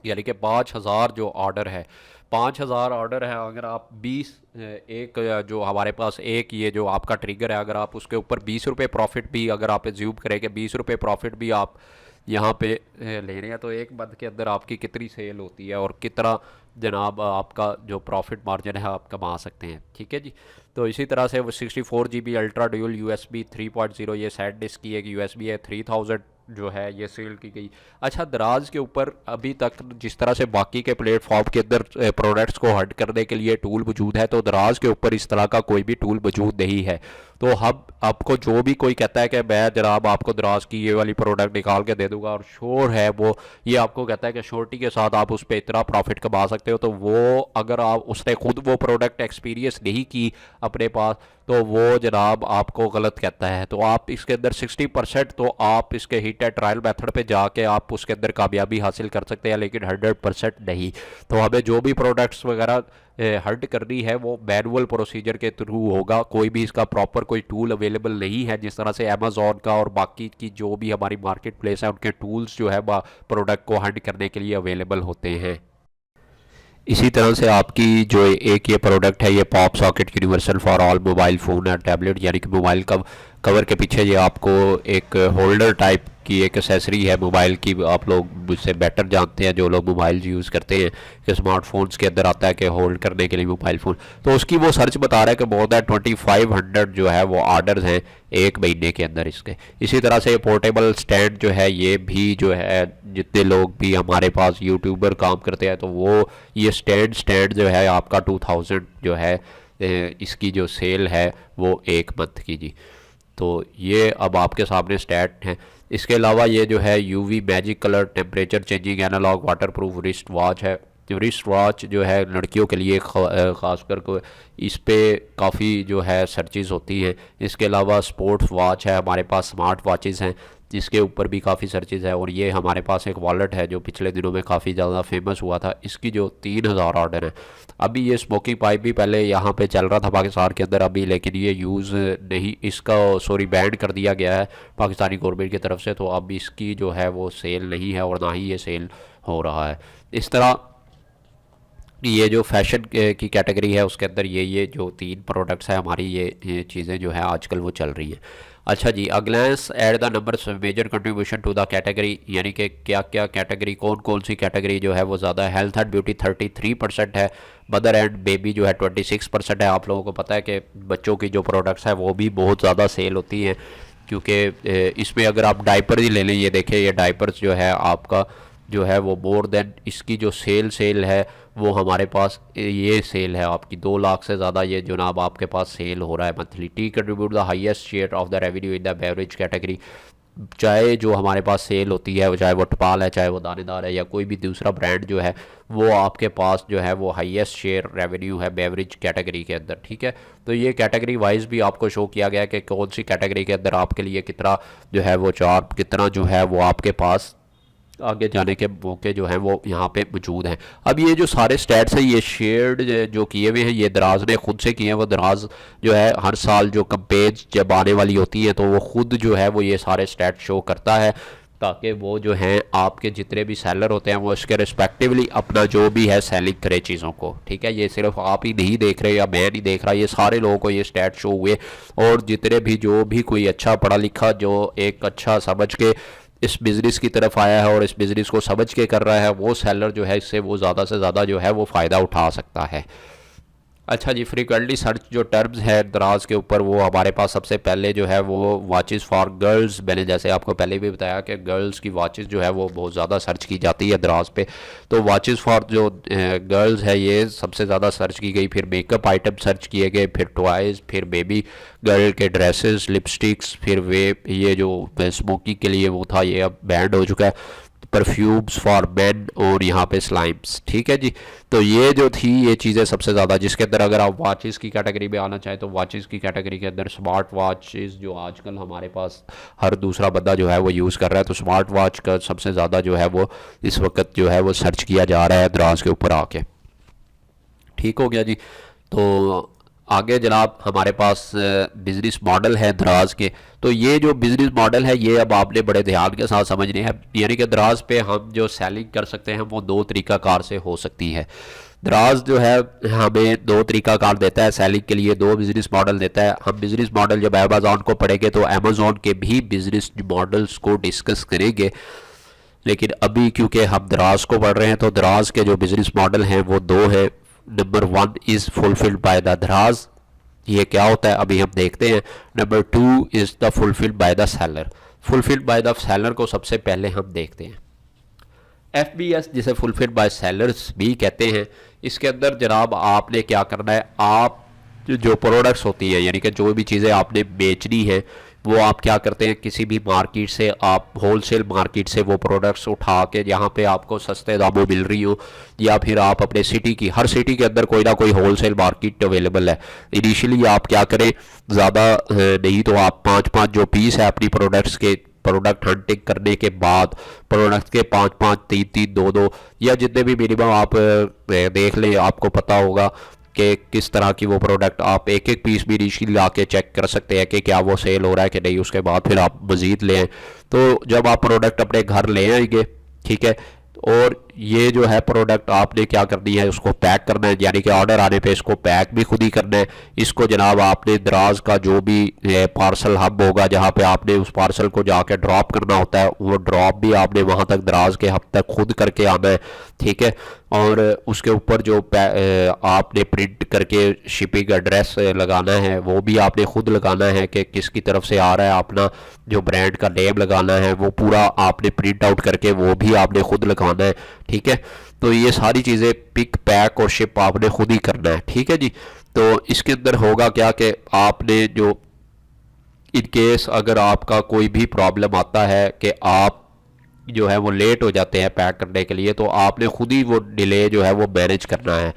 [SPEAKER 1] यानी कि 5000 जो ऑर्डर है, 5000 ऑर्डर है। अगर आप 20 एक जो हमारे पास एक ये जो आपका ट्रिगर है, अगर आप उसके ऊपर 20 रुपये प्रॉफिट भी अगर आप एज्यूम करें कि 20 रुपये प्रॉफिट भी आप यहाँ पे ले रहे हैं, तो एक मंथ के अंदर आपकी कितनी सेल होती है और कितना जनाब आपका जो प्रॉफिट मार्जिन है आप कमा सकते हैं। ठीक है जी। तो इसी तरह से वो 64 GB अल्ट्रा ड्यूल USB 3.0 ये सैड डिस्क की एक USB है, 3000 जो है ये सेल की गई। अच्छा, दराज के ऊपर अभी तक जिस तरह से बाकी के प्लेटफॉर्म के अंदर प्रोडक्ट्स को हट करने के लिए टूल मौजूद है, तो दराज के ऊपर इस तरह का कोई भी टूल मौजूद नहीं है। तो हम आपको जो भी कोई कहता है कि मैं जनाब आपको दराज की ये वाली प्रोडक्ट निकाल के दे दूंगा और श्योर है वो ये आपको कहता है कि श्योरिटी के साथ आप उस पर इतना प्रॉफिट कमा सकते हो, तो वो अगर आप उसने खुद वो प्रोडक्ट एक्सपीरियंस नहीं की अपने पास तो वो जनाब आपको गलत कहता है। तो आप इसके अंदर 60% तो आप इसके हिट एंड ट्रायल मेथड पे जाके आप उसके अंदर कामयाबी हासिल कर सकते हैं, लेकिन 100% नहीं। तो हमें जो भी प्रोडक्ट्स वगैरह हर्ट करनी है वो मैनुअल प्रोसीजर के थ्रू होगा। कोई भी इसका प्रॉपर कोई टूल अवेलेबल नहीं है, जिस तरह से अमेज़ॉन का और बाकी की जो भी हमारी मार्केट प्लेस है उनके टूल्स जो है प्रोडक्ट को हर्ट करने के लिए अवेलेबल होते हैं। इसी तरह से आपकी जो एक ये प्रोडक्ट है ये pop socket universal for all mobile phone and tablet, यानी कि मोबाइल का कवर के पीछे ये आपको एक होल्डर टाइप की एक एसेसरी है मोबाइल की। आप लोग मुझसे बेटर जानते हैं जो लोग मोबाइल यूज़ करते हैं कि स्मार्टफोन्स के अंदर आता है कि होल्ड करने के लिए मोबाइल फ़ोन। तो उसकी वो सर्च बता रहा है कि मोर दैन 2500 जो है वो ऑर्डर्स हैं एक महीने के अंदर इसके। इसी तरह से पोर्टेबल स्टैंड जो है ये भी जो है जितने लोग भी हमारे पास यूट्यूबर काम करते हैं तो वो ये स्टैंड जो है आपका 2000 जो है इसकी जो सेल है वो एक मंथ की जी। तो ये अब आपके सामने स्टैट हैं। इसके अलावा ये जो है UV magic colour temperature changing analogue waterproof wrist watch है। जो रिस्ट वॉच जो है लड़कियों के लिए ख़ासकर को इस पे काफ़ी जो है सर्चेज़ होती हैं। इसके अलावा स्पोर्ट्स वॉच है, हमारे पास स्मार्ट वॉचेज़ हैं जिसके ऊपर भी काफ़ी सर्चेज़ है। और ये हमारे पास एक वॉलेट है जो पिछले दिनों में काफ़ी ज़्यादा फेमस हुआ था, इसकी जो 3000 ऑर्डर हैं। अभी ये स्मोकिंग पाइप भी पहले यहाँ पे चल रहा था पाकिस्तान के अंदर अभी, लेकिन ये यूज़ नहीं, इसका सॉरी बैन कर दिया गया है पाकिस्तानी गवर्नमेंट की तरफ से। तो अब इसकी जो है वो सेल नहीं है और ना ही ये सेल हो रहा है। इस तरह ये जो फैशन की कैटेगरी है उसके अंदर ये जो 3 प्रोडक्ट्स हैं हमारी ये चीज़ें जो है आजकल वो चल रही हैं। अच्छा जी, अगलेंस add the numbers major contribution to the category, यानी कि क्या क्या कैटेगरी कौन कौन सी कैटेगरी जो है वो ज़्यादा है। हेल्थ एंड ब्यूटी 33% है, मदर एंड बेबी जो है 26% है। आप लोगों को पता है कि बच्चों की जो प्रोडक्ट्स हैं वो भी बहुत ज़्यादा सेल होती हैं, क्योंकि इसमें अगर आप डाइपर ही ले लें, ये देखें ये डाइपर्स जो है आपका जो है वो मोर देन इसकी जो सेल है वो हमारे पास ये सेल है आपकी 2 लाख से ज़्यादा ये जनाब आपके पास सेल हो रहा है monthly. T contribute the highest share of the revenue in the beverage category. चाहे जो हमारे पास सेल होती है चाहे वो टपाल है, चाहे वो दानेदार है या कोई भी दूसरा ब्रांड जो है वो आपके पास जो है वो हाईएस्ट शेयर रेवेन्यू है बेवरेज कैटेगरी के अंदर। ठीक है, तो ये कैटेगरी वाइज भी आपको शो किया गया कि कौन सी कैटेगरी के अंदर आपके लिए कितना जो है वो चार्ट कितना जो है वो आपके पास आगे जाने के मौके जो हैं वो यहाँ पे मौजूद हैं। अब ये जो सारे स्टैट्स हैं ये शेयर्ड जो किए हुए हैं ये दराज ने खुद से किए हैं। वो दराज जो है हर साल जो कंपेज जब आने वाली होती है तो वो खुद जो है वो ये सारे स्टैट शो करता है, ताकि वो जो हैं आपके जितने भी सेलर होते हैं वो इसके रिस्पेक्टिवली अपना जो भी है सेलिंग करे चीज़ों को। ठीक है, ये सिर्फ आप ही नहीं देख रहे या मैं नहीं देख रहा, ये सारे लोगों को ये स्टैट शो हुए। और जितने भी जो भी कोई अच्छा पढ़ा लिखा जो एक अच्छा समझ के इस बिज़नेस की तरफ आया है और इस बिज़नेस को समझ के कर रहा है वो सेलर जो है इससे वो ज़्यादा से ज़्यादा जो है वो फ़ायदा उठा सकता है। अच्छा जी, फ्रीक्वेंटली सर्च जो टर्म्स है दराज के ऊपर वो हमारे पास सबसे पहले जो है वो वॉचेस फॉर गर्ल्स, मैंने जैसे आपको पहले भी बताया कि गर्ल्स की वॉचेस जो है वो बहुत ज़्यादा सर्च की जाती है दराज पे। तो वॉचेस फॉर जो गर्ल्स है ये सबसे ज़्यादा सर्च की गई। फिर मेकअप आइटम सर्च किए गए, फिर टॉयज़, फिर बेबी गर्ल के ड्रेसेस, लिपस्टिक्स, फिर वे ये जो स्मोकिंग के लिए वो था ये अब बैंड हो चुका है। परफ्यूम्स फॉर मेन और यहाँ पे स्लाइम्स। ठीक है जी। तो ये जो थी ये चीज़ें सबसे ज़्यादा, जिसके अंदर अगर आप वॉचेस की कैटेगरी में आना चाहें तो वॉचेस की कैटेगरी के अंदर स्मार्ट वॉचेस जो आजकल हमारे पास हर दूसरा बंदा जो है वो यूज़ कर रहा है, तो स्मार्ट वॉच का सबसे ज़्यादा जो है वो इस वक्त जो है वो सर्च किया जा रहा है दराज के ऊपर आके। ठीक हो गया जी। तो आगे जनाब हमारे पास बिज़नेस मॉडल है दराज के। तो ये जो बिज़नेस मॉडल है ये अब आपने बड़े ध्यान के साथ समझने हैं, यानी कि दराज पे हम जो सेलिंग कर सकते हैं वो दो तरीक़ाकार से हो सकती है। दराज जो है हमें दो तरीक़ाकार देता है सेलिंग के लिए, दो बिज़नेस मॉडल देता है। हम बिज़नेस मॉडल जब अमेज़ॉन को पढ़ेंगे तो अमेज़ॉन के भी बिज़नेस मॉडल्स को डिस्कस करेंगे, लेकिन अभी क्योंकि हम दराज को पढ़ रहे हैं तो दराज के जो बिज़नेस मॉडल हैं वो दो हैं। Number 1 is fulfilled by the दराज, ये क्या होता है अभी हम देखते हैं। Number 2 is the fulfilled by the seller. Fulfilled by the seller को सबसे पहले हम देखते हैं। FBS जिसे फुलफिल्ड बाय सेलर्स भी कहते हैं, इसके अंदर जनाब आपने क्या करना है, आप जो प्रोडक्ट्स होती है यानी कि जो भी चीज़ें आपने बेचनी है वो आप क्या करते हैं, किसी भी मार्केट से आप होलसेल मार्केट से वो प्रोडक्ट्स उठा के जहाँ पे आपको सस्ते दामों मिल रही हो, या फिर आप अपने सिटी की, हर सिटी के अंदर कोई ना कोई होलसेल मार्केट अवेलेबल है। इनिशियली आप क्या करें, ज़्यादा नहीं तो आप 5-5 जो पीस है अपनी प्रोडक्ट्स के, प्रोडक्ट हंटिंग करने के बाद प्रोडक्ट के 5-5, 3-3, 2-2 या जितने भी मिनिमम आप देख लें, आपको पता होगा कि किस तरह की वो प्रोडक्ट आप एक एक पीस भी इनिशियली ला के चेक कर सकते हैं कि क्या वो सेल हो रहा है कि नहीं, उसके बाद फिर आप मज़ीद लें। तो जब आप प्रोडक्ट अपने घर ले आएंगे, ठीक है, और ये जो है प्रोडक्ट आपने क्या करनी है, उसको पैक करना है, यानी कि ऑर्डर आने पे इसको पैक भी खुद ही करना है। इसको जनाब आपने दराज का जो भी पार्सल हब होगा जहाँ पे आपने उस पार्सल को जाके ड्रॉप करना होता है, वो ड्रॉप भी आपने वहाँ तक दराज के हब तक खुद करके आना है। ठीक है, और उसके ऊपर जो आपने प्रिंट करके शिपिंग एड्रेस लगाना है वो भी आपने खुद लगाना है कि किसकी तरफ से आ रहा है, अपना जो ब्रांड का नेम लगाना है वो पूरा आपने प्रिंट आउट करके वो भी आपने खुद लगाना है। ठीक है, तो ये सारी चीज़ें पिक पैक और शिप आपने खुद ही करना है। ठीक है जी। तो इसके अंदर होगा क्या कि आपने जो इन केस अगर आपका कोई भी प्रॉब्लम आता है कि आप जो है वो लेट हो जाते हैं पैक करने के लिए, तो आपने खुद ही वो डिले जो है वो मैनेज करना है।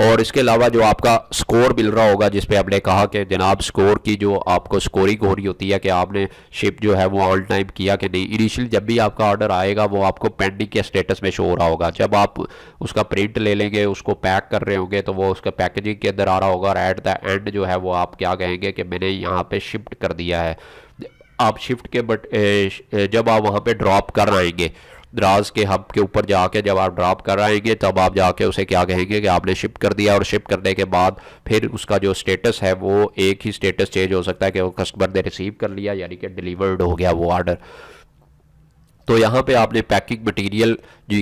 [SPEAKER 1] और इसके अलावा जो आपका स्कोर मिल रहा होगा, जिस पे आपने कहा कि जनाब स्कोर की जो आपको स्कोरिंग हो रही होती है कि आपने शिप जो है वो ऑन टाइम किया कि नहीं। इनिशियल जब भी आपका ऑर्डर आएगा वो आपको पेंडिंग के स्टेटस में शो हो रहा होगा। जब आप उसका प्रिंट ले लेंगे, उसको पैक कर रहे होंगे, तो वो उसका पैकेजिंग के अंदर आ रहा होगा, और एट द एंड जो है वो आप क्या कहेंगे कि मैंने यहाँ पे शिफ्ट कर दिया है। आप शिफ्ट के जब आप वहाँ पे ड्रॉप कर आएंगे दराज के हब के ऊपर जाके, जब आप ड्रॉप कर आएंगे तब आप जाके उसे क्या कहेंगे कि आपने शिप कर दिया। और शिप करने के बाद फिर उसका जो स्टेटस है वो एक ही स्टेटस चेंज हो सकता है कि वो कस्टमर ने रिसीव कर लिया, यानी कि डिलीवर्ड हो गया वो ऑर्डर। तो यहाँ पे आपने पैकिंग मटेरियल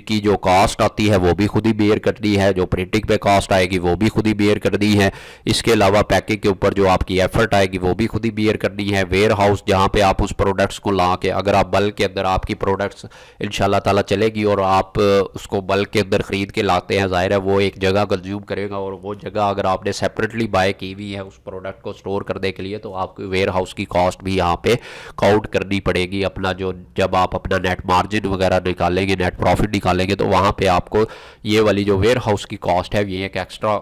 [SPEAKER 1] की जो कास्ट आती है वो भी खुद ही बेयर करनी है, जो प्रिंटिंग पे कास्ट आएगी वो भी खुद ही बेयर करनी है। इसके अलावा पैकिंग के ऊपर जो आपकी एफर्ट आएगी वो भी खुद ही बेयर करनी है। वेयर हाउस जहाँ पे आप उस प्रोडक्ट्स को ला के, अगर आप बल्क के अंदर आपकी प्रोडक्ट्स इंशाल्लाह ताला चलेगी और आप उसको बल्क के अंदर ख़रीद के लाते हैं, ज़ाहिर है वो एक जगह कंज्यूम करेगा, और वो जगह अगर आपने सेपरेटली बाय की हुई है उस प्रोडक्ट को स्टोर करने के लिए, तो आपको वेयर हाउस की कॉस्ट भी यहाँ पे काउंट करनी पड़ेगी। अपना जो जब आप अपना नेट मार्जिन वगैरह निकालेंगे, नेट प्रॉफिट निकालेंगे, तो वहाँ पे आपको ये वाली जो वेयर हाउस की कॉस्ट है ये एक एक्स्ट्रा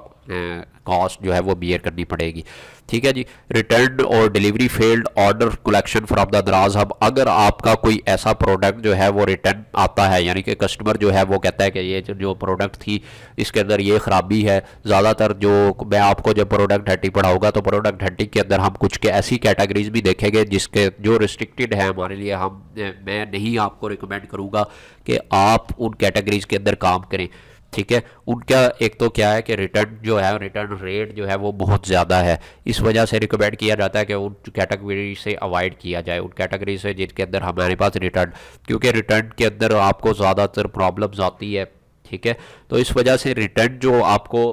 [SPEAKER 1] कॉस्ट जो है वो बियर करनी पड़ेगी। ठीक है जी। रिटर्न और delivery failed order collection from the दराज हब। अगर आपका कोई ऐसा प्रोडक्ट जो है वो रिटर्न आता है, यानी कि कस्टमर जो है वो कहता है कि ये जो प्रोडक्ट थी इसके अंदर ये ख़राबी है, ज़्यादातर जो मैं आपको जब प्रोडक्ट हंटिंग पढ़ाऊंगा तो प्रोडक्ट हंटिंग के अंदर हम कुछ के ऐसी कैटेगरीज भी देखेंगे जिसके जो रिस्ट्रिक्टेड है हमारे लिए, मैं नहीं आपको रिकमेंड करूँगा कि आप उन कैटेगरीज के अंदर काम करें। ठीक है, उनका एक तो क्या है कि रिटर्न जो है, रिटर्न रेट जो है वो बहुत ज़्यादा है, इस वजह से रिकमेंड किया जाता है कि उन कैटेगरी से अवॉइड किया जाए, उन कैटेगरी से जिनके अंदर हमारे पास रिटर्न, क्योंकि रिटर्न के अंदर आपको ज़्यादातर प्रॉब्लम्स आती है। ठीक है, तो इस वजह से रिटर्न जो आपको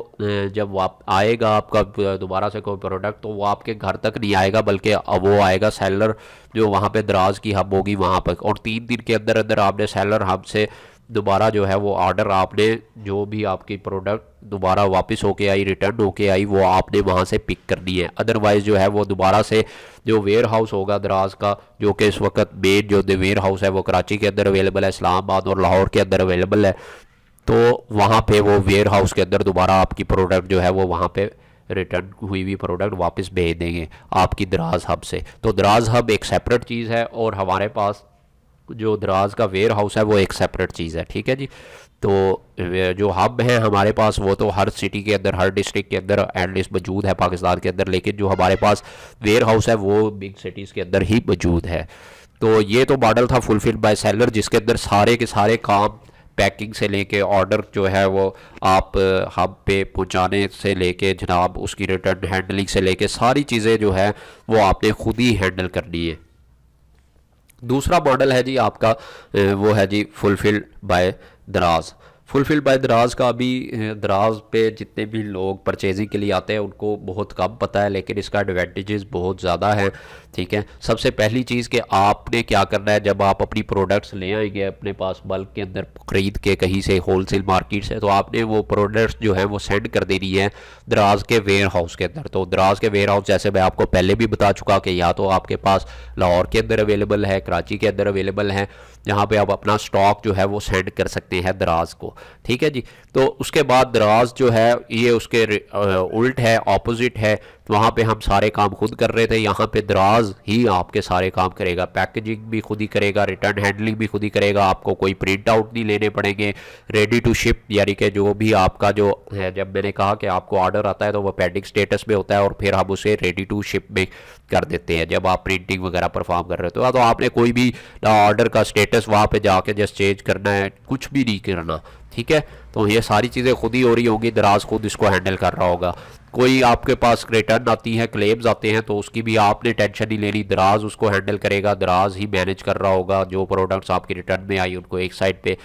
[SPEAKER 1] जब आप आएगा आपका दोबारा से कोई प्रोडक्ट, तो वो आपके घर तक नहीं आएगा, बल्कि वो आएगा सेलर जो वहाँ पे दराज की हब होगी वहाँ पर, और 3 दिन के अंदर अंदर आपने सेलर हब से दोबारा जो है वो ऑर्डर आपने जो भी आपकी प्रोडक्ट दोबारा वापस होके आई, रिटर्न होके आई, वो आपने वहाँ से पिक करनी है। अदरवाइज़ जो है वो दोबारा से जो वेयर हाउस होगा दराज का, जो कि इस वक्त मेन जो वेयर हाउस है वो कराची के अंदर अवेलेबल है, इस्लामाबाद और लाहौर के अंदर अवेलेबल है, तो वहाँ पे वो वेयर हाउस के अंदर दोबारा आपकी प्रोडक्ट जो है वो वहाँ पे रिटर्न हुई हुई प्रोडक्ट वापस भेज देंगे आपकी दराज हब से। तो दराज हब एक सेपरेट चीज़ है और हमारे पास जो दराज का वेयर हाउस है वो एक सेपरेट चीज़ है, ठीक है जी। तो जो हब है हमारे पास वो तो हर सिटी के अंदर, हर डिस्ट्रिक्ट के अंदर एटलीस्ट मौजूद है पाकिस्तान के अंदर, लेकिन जो हमारे पास वेयर हाउस है वो बिग सिटीज़ के अंदर ही मौजूद है। तो ये तो मॉडल था फुलफिल्ड बाय सेलर, जिसके अंदर सारे के सारे काम पैकिंग से लेके ऑर्डर जो है वो आप हब पे पहुंचाने से लेके जनाब उसकी रिटर्न हैंडलिंग से लेके सारी चीज़ें जो है वो आपने खुद ही हैंडल करनी है। दूसरा मॉडल है जी आपका वो है जी फुलफिल्ड बाय दराज। फुलफिल्ड बाय दराज का अभी दराज पे जितने भी लोग परचेजिंग के लिए आते हैं उनको बहुत कम पता है, लेकिन इसका एडवांटेजेस बहुत ज़्यादा है, ठीक है। सबसे पहली चीज़ कि आपने क्या करना है, जब आप अपनी प्रोडक्ट्स ले आएंगे अपने पास बल्क के अंदर ख़रीद के कहीं से होलसेल मार्केट से, तो आपने वो प्रोडक्ट्स जो है वो सेंड कर देनी है दराज के वेयर हाउस के अंदर। तो दराज के वेयर हाउस जैसे मैं आपको पहले भी बता चुका कि या तो आपके पास लाहौर के अंदर अवेलेबल है, कराची के अंदर अवेलेबल है, जहाँ पे आप अपना स्टॉक जो है वो सेंड कर सकते हैं दराज को, ठीक है जी। तो उसके बाद दराज जो है ये उसके उल्ट है, ऑपोजिट है। वहाँ पे हम सारे काम खुद कर रहे थे, यहाँ पे दराज ही आपके सारे काम करेगा, पैकेजिंग भी खुद ही करेगा, रिटर्न हैंडलिंग भी खुद ही करेगा, आपको कोई प्रिंट आउट नहीं लेने पड़ेंगे। रेडी टू शिप यानी कि जो भी आपका जो है, जब मैंने कहा कि आपको ऑर्डर आता है तो वो पेंडिंग स्टेटस में होता है और फिर हम उसे रेडी टू शिप में कर देते हैं जब आप प्रिंटिंग वगैरह परफॉर्म कर रहे हो। तो आपने कोई भी ऑर्डर का स्टेटस वहाँ पे जाके जस्ट चेंज करना है, कुछ भी नहीं करना, ठीक है। तो ये सारी चीज़ें खुद ही हो रही होंगी, दराज खुद इसको हैंडल कर रहा होगा। कोई आपके पास रिटर्न आती है, क्लेम्स आते हैं, तो उसकी भी आपने टेंशन नहीं लेनी, दराज उसको हैंडल करेगा, दराज ही मैनेज कर रहा होगा। जो प्रोडक्ट्स आपकी रिटर्न में आई उनको एक साइड पे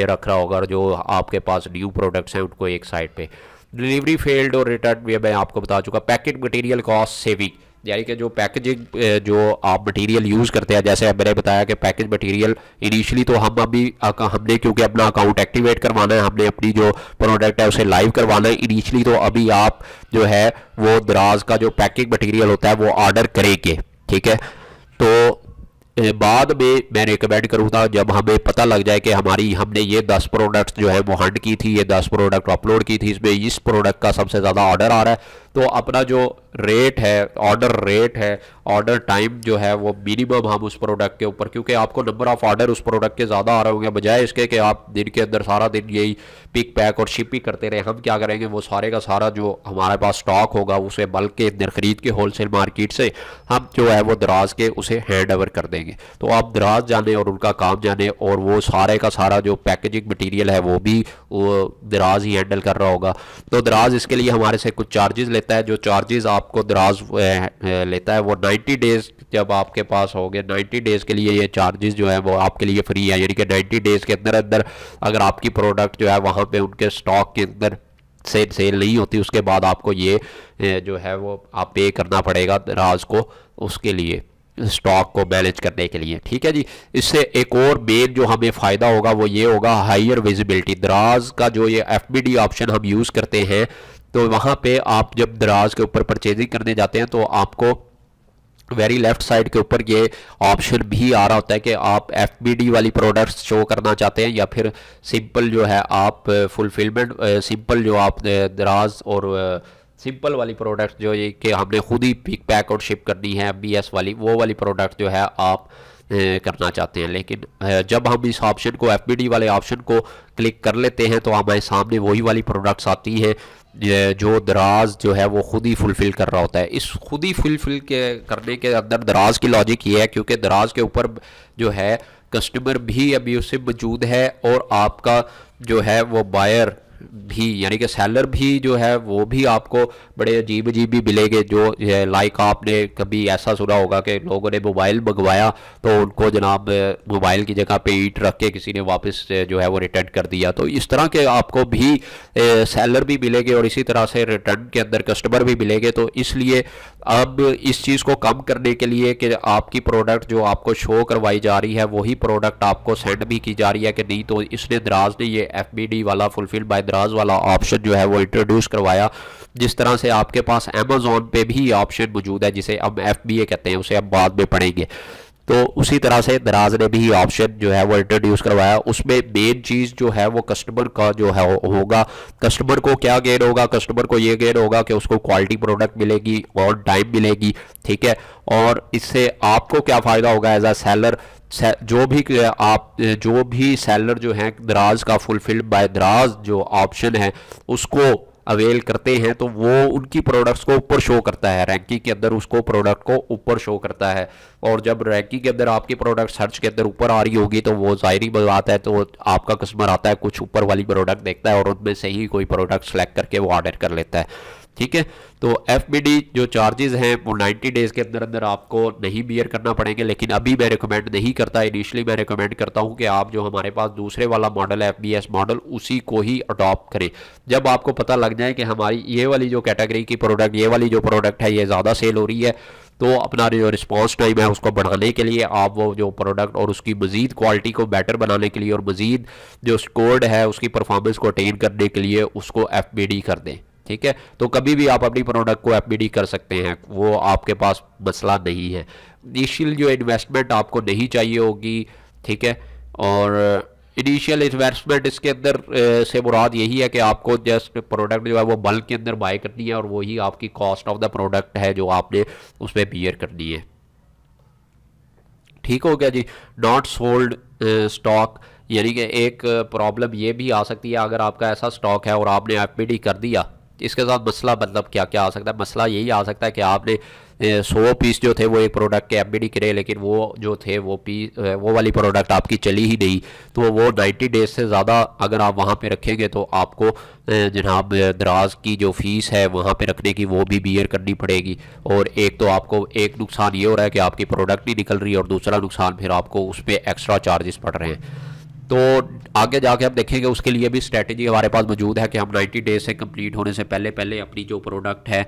[SPEAKER 1] रख रहा होगा और जो आपके पास न्यू प्रोडक्ट्स हैं उनको एक साइड पे। डिलीवरी फेल्ड और रिटर्न ये मैं आपको बता चुका। पैकेट मटेरियल कॉस्ट सेविंग यानी कि जो पैकेजिंग जो आप मटेरियल यूज़ करते हैं, जैसे मैंने बताया कि पैकेज मटेरियल इनिशियली तो हम अभी हमने क्योंकि अपना अकाउंट एक्टिवेट करवाना है, हमने अपनी जो प्रोडक्ट है उसे लाइव करवाना है इनिशियली, तो अभी आप जो है वो दराज का जो पैकिंग मटेरियल होता है वो ऑर्डर करेंगे, ठीक है। तो बाद में मैं रिकमेंड करूँगा जब हमें पता लग जाए कि हमने ये 10 प्रोडक्ट्स जो है वो हंड की थी, ये 10 प्रोडक्ट अपलोड की थी, इसमें इस प्रोडक्ट का सबसे ज़्यादा ऑर्डर आ रहा है, तो अपना जो रेट है, ऑर्डर टाइम जो है वो मिनिमम हम उस प्रोडक्ट के ऊपर, क्योंकि आपको नंबर ऑफ़ ऑर्डर उस प्रोडक्ट के ज़्यादा आ रहे होंगे, बजाय इसके कि आप दिन के अंदर सारा दिन यही पिक पैक और शिप ही करते रहे। हम क्या करेंगे, वो सारे का सारा जो हमारे पास स्टॉक होगा उसे बल्क के अंदर ख़रीद के होलसेल मार्केट से हम जो है वो दराज के उसे हैंड ओवर कर देंगे। तो आप दराज जाने और उनका काम जाने, और वो सारे का सारा जो पैकेजिंग मटीरियल है वो भी वो दराज ही हैंडल कर रहा होगा। तो दराज इसके लिए हमारे से कुछ चार्जेस लेता है, जो चार्जेस आपको दराज लेता है वो 90 डेज़ जब आपके पास हो गए 90 डेज़ के लिए ये चार्जेस जो है वो आपके लिए फ्री है, यानी कि 90 डेज़ के अंदर अंदर अगर आपकी प्रोडक्ट जो है वहाँ पे उनके स्टॉक के अंदर से सेल नहीं होती, उसके बाद आपको ये जो है वो आप पे करना पड़ेगा दराज को उसके लिए, स्टॉक को मैनेज करने के लिए, ठीक है जी। इससे एक और मेन जो हमें फ़ायदा होगा वो ये होगा हायर विजिबिलिटी। दराज का जो ये FBD ऑप्शन हम यूज़ करते हैं, तो वहाँ पे आप जब दराज के ऊपर परचेजिंग करने जाते हैं तो आपको वेरी लेफ्ट साइड के ऊपर ये ऑप्शन भी आ रहा होता है कि आप FBD वाली प्रोडक्ट्स शो करना चाहते हैं या फिर सिंपल जो है आप फुलफिलमेंट सिंपल जो आप दराज और सिंपल वाली प्रोडक्ट जो ये कि हमने खुद ही पिक पैक और शिप करनी है BS वाली, वो वाली प्रोडक्ट जो है आप करना चाहते हैं। लेकिन जब हम इस ऑप्शन को FBD वाले ऑप्शन को क्लिक कर लेते हैं तो हमारे सामने वही वाली प्रोडक्ट्स आती हैं जो दराज जो है वो खुद ही फुलफ़िल कर रहा होता है। इस खुद ही फुलफ़िल के करने के अंदर दराज की लॉजिक ये है क्योंकि दराज के ऊपर जो है कस्टमर भी अभी उससे मौजूद है और आपका जो है वो बायर भी यानी कि सेलर भी जो है वो भी आपको बड़े अजीब अजीब भी मिलेंगे, जो लाइक आपने कभी ऐसा सुना होगा कि लोगों ने मोबाइल मंगवाया तो उनको जनाब मोबाइल की जगह पे ईंट रख के किसी ने वापस जो है वो रिटर्न कर दिया। तो इस तरह के आपको भी सेलर भी मिलेंगे और इसी तरह से रिटर्न के अंदर कस्टमर भी मिलेंगे। तो इसलिए अब इस चीज़ को कम करने के लिए कि आपकी प्रोडक्ट जो आपको शो करवाई जा रही है वही प्रोडक्ट आपको सेंड भी की जा रही है कि नहीं, तो इसने दराज ने ये FBD वाला फुलफिल बाय दराज वाला ऑप्शन जो है वो इंट्रोड्यूस करवाया। जिस तरह से आपके पास अमेज़ॉन पे भी ऑप्शन मौजूद है जिसे हम FBA कहते हैं, उसे हम बाद में पढ़ेंगे। तो उसी तरह से दराज ने भी ऑप्शन जो है वो इंट्रोड्यूस करवाया। उसमें मेन चीज़ जो है वो कस्टमर का जो है होगा, कस्टमर को क्या गेन होगा, कस्टमर को ये गेन होगा कि उसको क्वालिटी प्रोडक्ट मिलेगी और टाइम मिलेगी, ठीक है। और इससे आपको क्या फ़ायदा होगा एज अ सेलर, जो भी सेलर जो है दराज का फुलफिल्ड बाय दराज जो ऑप्शन है उसको अवेल करते हैं तो वो उनकी प्रोडक्ट्स को ऊपर शो करता है, रैंकिंग के अंदर उसको प्रोडक्ट को ऊपर शो करता है। और जब रैंकिंग के अंदर आपकी प्रोडक्ट सर्च के अंदर ऊपर आ रही होगी तो वो ज़ाहिरी बात है, तो आपका कस्टमर आता है, कुछ ऊपर वाली प्रोडक्ट देखता है और उनमें से ही कोई प्रोडक्ट सेलेक्ट करके वो ऑर्डर कर लेता है, ठीक है। तो FBD जो चार्जेस हैं वो 90 डेज़ के अंदर अंदर आपको नहीं बियर करना पड़ेंगे, लेकिन अभी मैं रिकमेंड नहीं करता। इनिशियली मैं रिकमेंड करता हूं कि आप जो हमारे पास दूसरे वाला मॉडल है FBS मॉडल, उसी को ही अडॉप्ट करें। जब आपको पता लग जाए कि हमारी ये वाली जो कैटेगरी की प्रोडक्ट, ये वाली जो प्रोडक्ट है ये ज़्यादा सेल हो रही है, तो अपना जो रिस्पॉन्स टाइम है उसको बढ़ाने के लिए आप वो जो प्रोडक्ट और उसकी मज़ीद क्वालिटी को बेटर बनाने के लिए और मज़ीद जो स्कोर्ड है उसकी परफॉर्मेंस को अटेन करने के लिए उसको FBD कर दें, ठीक है। तो कभी भी आप अपनी प्रोडक्ट को FBD कर सकते हैं, वो आपके पास मसला नहीं है। इनिशियल जो इन्वेस्टमेंट आपको नहीं चाहिए होगी, ठीक है। और इनिशियल इन्वेस्टमेंट इसके अंदर से मुराद यही है कि आपको जस्ट प्रोडक्ट जो है वो बल्क के अंदर बाय करनी है और वही आपकी कॉस्ट ऑफ द प्रोडक्ट है जो आपने उसमें बियर करनी है, ठीक हो गया जी। नॉट सोल्ड स्टॉक, यानी कि एक प्रॉब्लम ये भी आ सकती है अगर आपका ऐसा स्टॉक है और आपने FBD कर दिया, इसके साथ मसला मतलब क्या क्या आ सकता है। मसला यही आ सकता है कि आपने 100 पीस जो थे वो एक प्रोडक्ट के FBD करे, लेकिन वो जो थे वो वाली प्रोडक्ट आपकी चली ही नहीं, तो वो 90 डेज से ज़्यादा अगर आप वहाँ पे रखेंगे तो आपको जनाब दराज की जो फ़ीस है वहाँ पे रखने की वो भी बियर करनी पड़ेगी। और एक तो आपको एक नुकसान ये हो रहा है कि आपकी प्रोडक्ट नहीं निकल रही और दूसरा नुकसान फिर आपको उस पर एक्स्ट्रा चार्जेस पड़ रहे हैं। तो आगे जाके हम देखेंगे उसके लिए भी स्ट्रेटजी हमारे पास मौजूद है कि हम 90 डेज से कंप्लीट होने से पहले पहले अपनी जो प्रोडक्ट है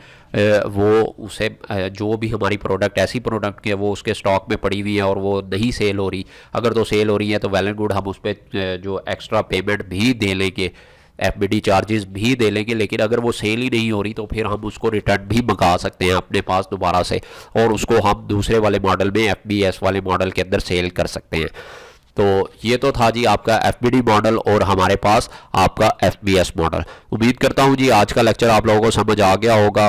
[SPEAKER 1] वो उसे जो भी हमारी प्रोडक्ट ऐसी प्रोडक्ट के वो उसके स्टॉक में पड़ी हुई है और वो नहीं सेल हो रही, अगर तो सेल हो रही है तो वेल एंड गुड, हम उस पर जो एक्स्ट्रा पेमेंट भी दे लेंगे, FBD चार्जेस भी दे लेंगे। लेकिन अगर वो सेल ही नहीं हो रही तो फिर हम उसको रिटर्न भी मंगा सकते हैं अपने पास दोबारा से और उसको हम दूसरे वाले मॉडल में FBS वाले मॉडल के अंदर सेल कर सकते हैं। तो ये तो था जी आपका FBD मॉडल और हमारे पास आपका FBS मॉडल। उम्मीद करता हूँ जी आज का लेक्चर आप लोगों को समझ आ गया होगा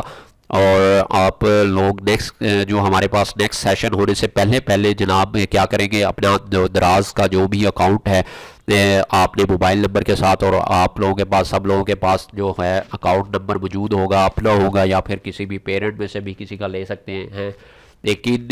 [SPEAKER 1] और आप लोग नेक्स्ट जो हमारे पास नेक्स्ट सेशन होने से पहले पहले जनाब क्या करेंगे, अपना जो दराज का जो भी अकाउंट है आपने मोबाइल नंबर के साथ, और आप लोगों के पास सब लोगों के पास जो है अकाउंट नंबर मौजूद होगा, अपना होगा या फिर किसी भी पेरेंट में से भी किसी का ले सकते हैं। लेकिन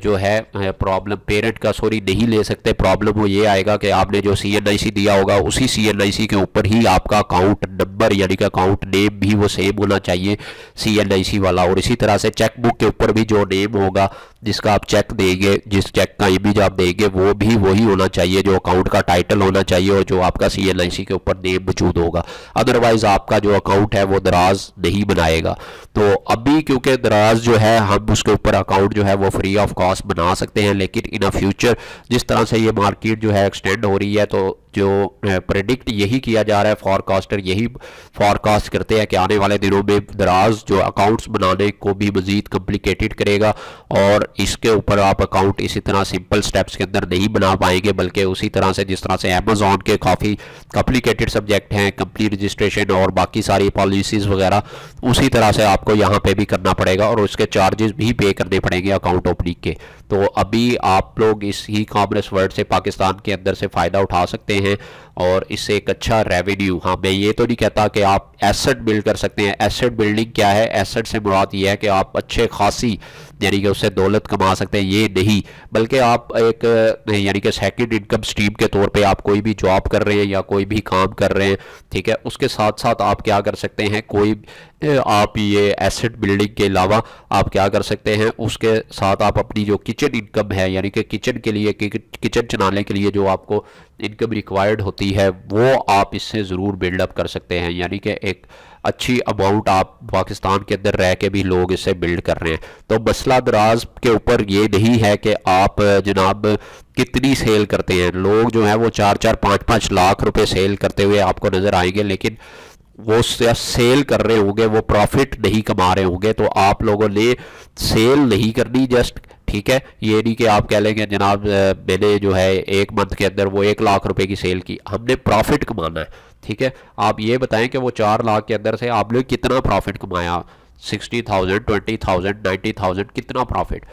[SPEAKER 1] जो है प्रॉब्लम पेरेंट का नहीं ले सकते। प्रॉब्लम वो ये आएगा कि आपने जो CNIC दिया होगा उसी CNIC के ऊपर ही आपका अकाउंट नंबर यानी कि अकाउंट नेम भी वो सेम होना चाहिए CNIC वाला, और इसी तरह से चेक बुक के ऊपर भी जो नेम होगा जिसका आप चेक देंगे, जिस चेक का इमेज आप देंगे वो भी वही होना चाहिए, जो अकाउंट का टाइटल होना चाहिए और जो आपका CNIC के ऊपर नेम मौजूद होगा। अदरवाइज आपका जो अकाउंट है वो दराज नहीं बनाएगा। तो अभी क्योंकि दराज जो है हम उसके ऊपर अकाउंट जो है वो फ्री ऑफ कॉस्ट बना सकते हैं, लेकिन इन अ फ्यूचर जिस तरह से ये मार्केट जो है एक्सटेंड हो रही है तो जो प्रेडिक्ट यही किया जा रहा है, फॉरकास्टर यही फॉरकास्ट करते हैं कि आने वाले दिनों में दराज जो अकाउंट्स बनाने को भी मज़ीद कॉम्प्लिकेटेड करेगा और इसके ऊपर आप अकाउंट इसी तरह सिंपल स्टेप्स के अंदर नहीं बना पाएंगे, बल्कि उसी तरह से जिस तरह से अमेज़ॉन के काफ़ी कॉम्प्लिकेटेड सब्जेक्ट हैं, कंपनी रजिस्ट्रेशन और बाकी सारी पॉलिसीज़ वगैरह, उसी तरह से आपको यहाँ पे भी करना पड़ेगा और उसके चार्जेस भी पे करने पड़ेंगे अकाउंट ओपनिंग के। तो अभी आप लोग इस ई कॉमर्स वर्ल्ड से पाकिस्तान के अंदर से फ़ायदा उठा सकते हैं और इससे एक अच्छा रेवेन्यू, हाँ मैं ये तो नहीं कहता कि आप एसेट बिल्ड कर सकते हैं। एसेट बिल्डिंग क्या है, एसेट से मुराद ये है कि आप अच्छे खासी यानी कि उससे दौलत कमा सकते हैं, ये नहीं, बल्कि आप एक यानी कि सेकंड इनकम स्ट्रीम के तौर पे आप कोई भी जॉब कर रहे हैं या कोई भी काम कर रहे हैं, ठीक है, उसके साथ साथ आप क्या कर सकते हैं, कोई आप ये एसेट बिल्डिंग के अलावा आप क्या कर सकते हैं, उसके साथ आप अपनी जो किचन इनकम है, यानी कि किचन के लिए किचन चलाने के लिए जो आपको इनकम रिक्वायर्ड होती है वो आप इससे ज़रूर बिल्डअप कर सकते हैं। यानी कि एक अच्छी अमाउंट आप पाकिस्तान के अंदर रह के भी लोग इससे बिल्ड कर रहे हैं। तो मसला दराज के ऊपर ये नहीं है कि आप जनाब कितनी सेल करते हैं। लोग जो है वो 4-4 5-5 लाख रुपए सेल करते हुए आपको नज़र आएंगे, लेकिन वो सेल कर रहे होंगे, वो प्रॉफिट नहीं कमा रहे होंगे। तो आप लोगों ने सेल नहीं करनी जस्ट, ठीक है, ये नहीं कि आप कह लेंगे जनाब मैंने जो है एक मंथ के अंदर वो 1 लाख रुपए की सेल की, हमने प्रॉफिट कमाना है, ठीक है। आप ये बताएं कि वो 4 लाख के अंदर से आपने कितना प्रॉफिट कमाया, 60,000, 20,000, 90,000, कितना प्रॉफिट।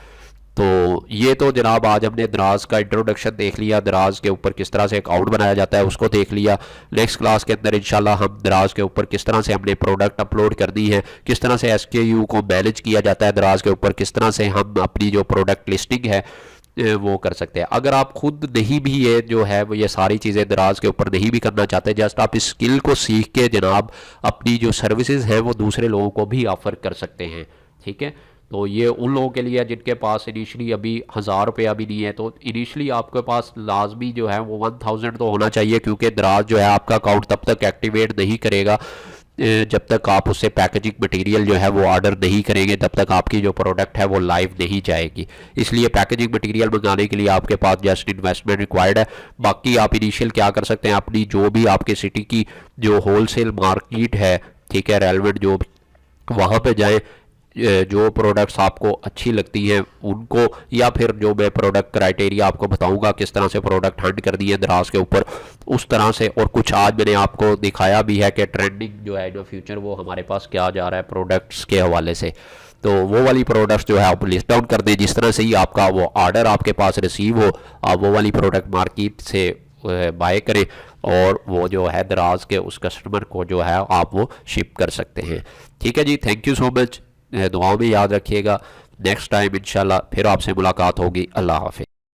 [SPEAKER 1] तो ये तो जनाब आज हमने दराज का इंट्रोडक्शन देख लिया, दराज के ऊपर किस तरह से अकाउंट बनाया जाता है उसको देख लिया। नेक्स्ट क्लास के अंदर इंशाल्लाह हम दराज के ऊपर किस तरह से हमने प्रोडक्ट अपलोड कर दी है, किस तरह से SKU को मैनेज किया जाता है दराज के ऊपर, किस तरह से हम अपनी जो प्रोडक्ट लिस्टिंग है वो कर सकते हैं। अगर आप खुद नहीं भी ये जो है वो ये सारी चीज़ें दराज के ऊपर नहीं भी करना चाहते, जस्ट आप इस स्किल को सीख के जनाब अपनी जो सर्विसेज हैं वो दूसरे लोगों को भी ऑफ़र कर सकते हैं, ठीक है। तो ये उन लोगों के लिए जिनके पास इनिशली अभी 1,000 रुपया भी नहीं है, तो इनिशली आपके पास लाजमी जो है वो 1,000 तो होना चाहिए, क्योंकि दराज जो है आपका अकाउंट तब तक एक्टिवेट नहीं करेगा जब तक आप उससे पैकेजिंग मटेरियल जो है वो ऑर्डर नहीं करेंगे, तब तक आपकी जो प्रोडक्ट है वो लाइव नहीं जाएगी। इसलिए पैकेजिंग मटेरियल मंगाने के लिए आपके पास जस्ट इन्वेस्टमेंट रिक्वायर्ड है। बाकी आप इनिशियल क्या कर सकते हैं, अपनी जो भी आपके सिटी की जो होलसेल मार्केट है, ठीक है, रेलेवेंट जो वहाँ पे जाएं, जो प्रोडक्ट्स आपको अच्छी लगती हैं उनको, या फिर जो मैं प्रोडक्ट क्राइटेरिया आपको बताऊंगा किस तरह से प्रोडक्ट हंट कर दिए दराज के ऊपर, उस तरह से। और कुछ आज मैंने आपको दिखाया भी है कि ट्रेंडिंग जो है जो फ्यूचर वो हमारे पास क्या जा रहा है प्रोडक्ट्स के हवाले से। तो वो वाली प्रोडक्ट्स जो है आप लिस्ट डाउन कर दें, जिस तरह से ही आपका वो ऑर्डर आपके पास रिसीव हो आप वो वाली प्रोडक्ट मार्केट से बाय करें और वो जो है दराज के उस कस्टमर को जो है आप वो शिप कर सकते हैं। ठीक है जी, थैंक यू सो मच, दुआओं में याद रखिएगा। नेक्स्ट टाइम इंशाल्लाह फिर आपसे मुलाकात होगी। अल्लाह हाफ़िज़।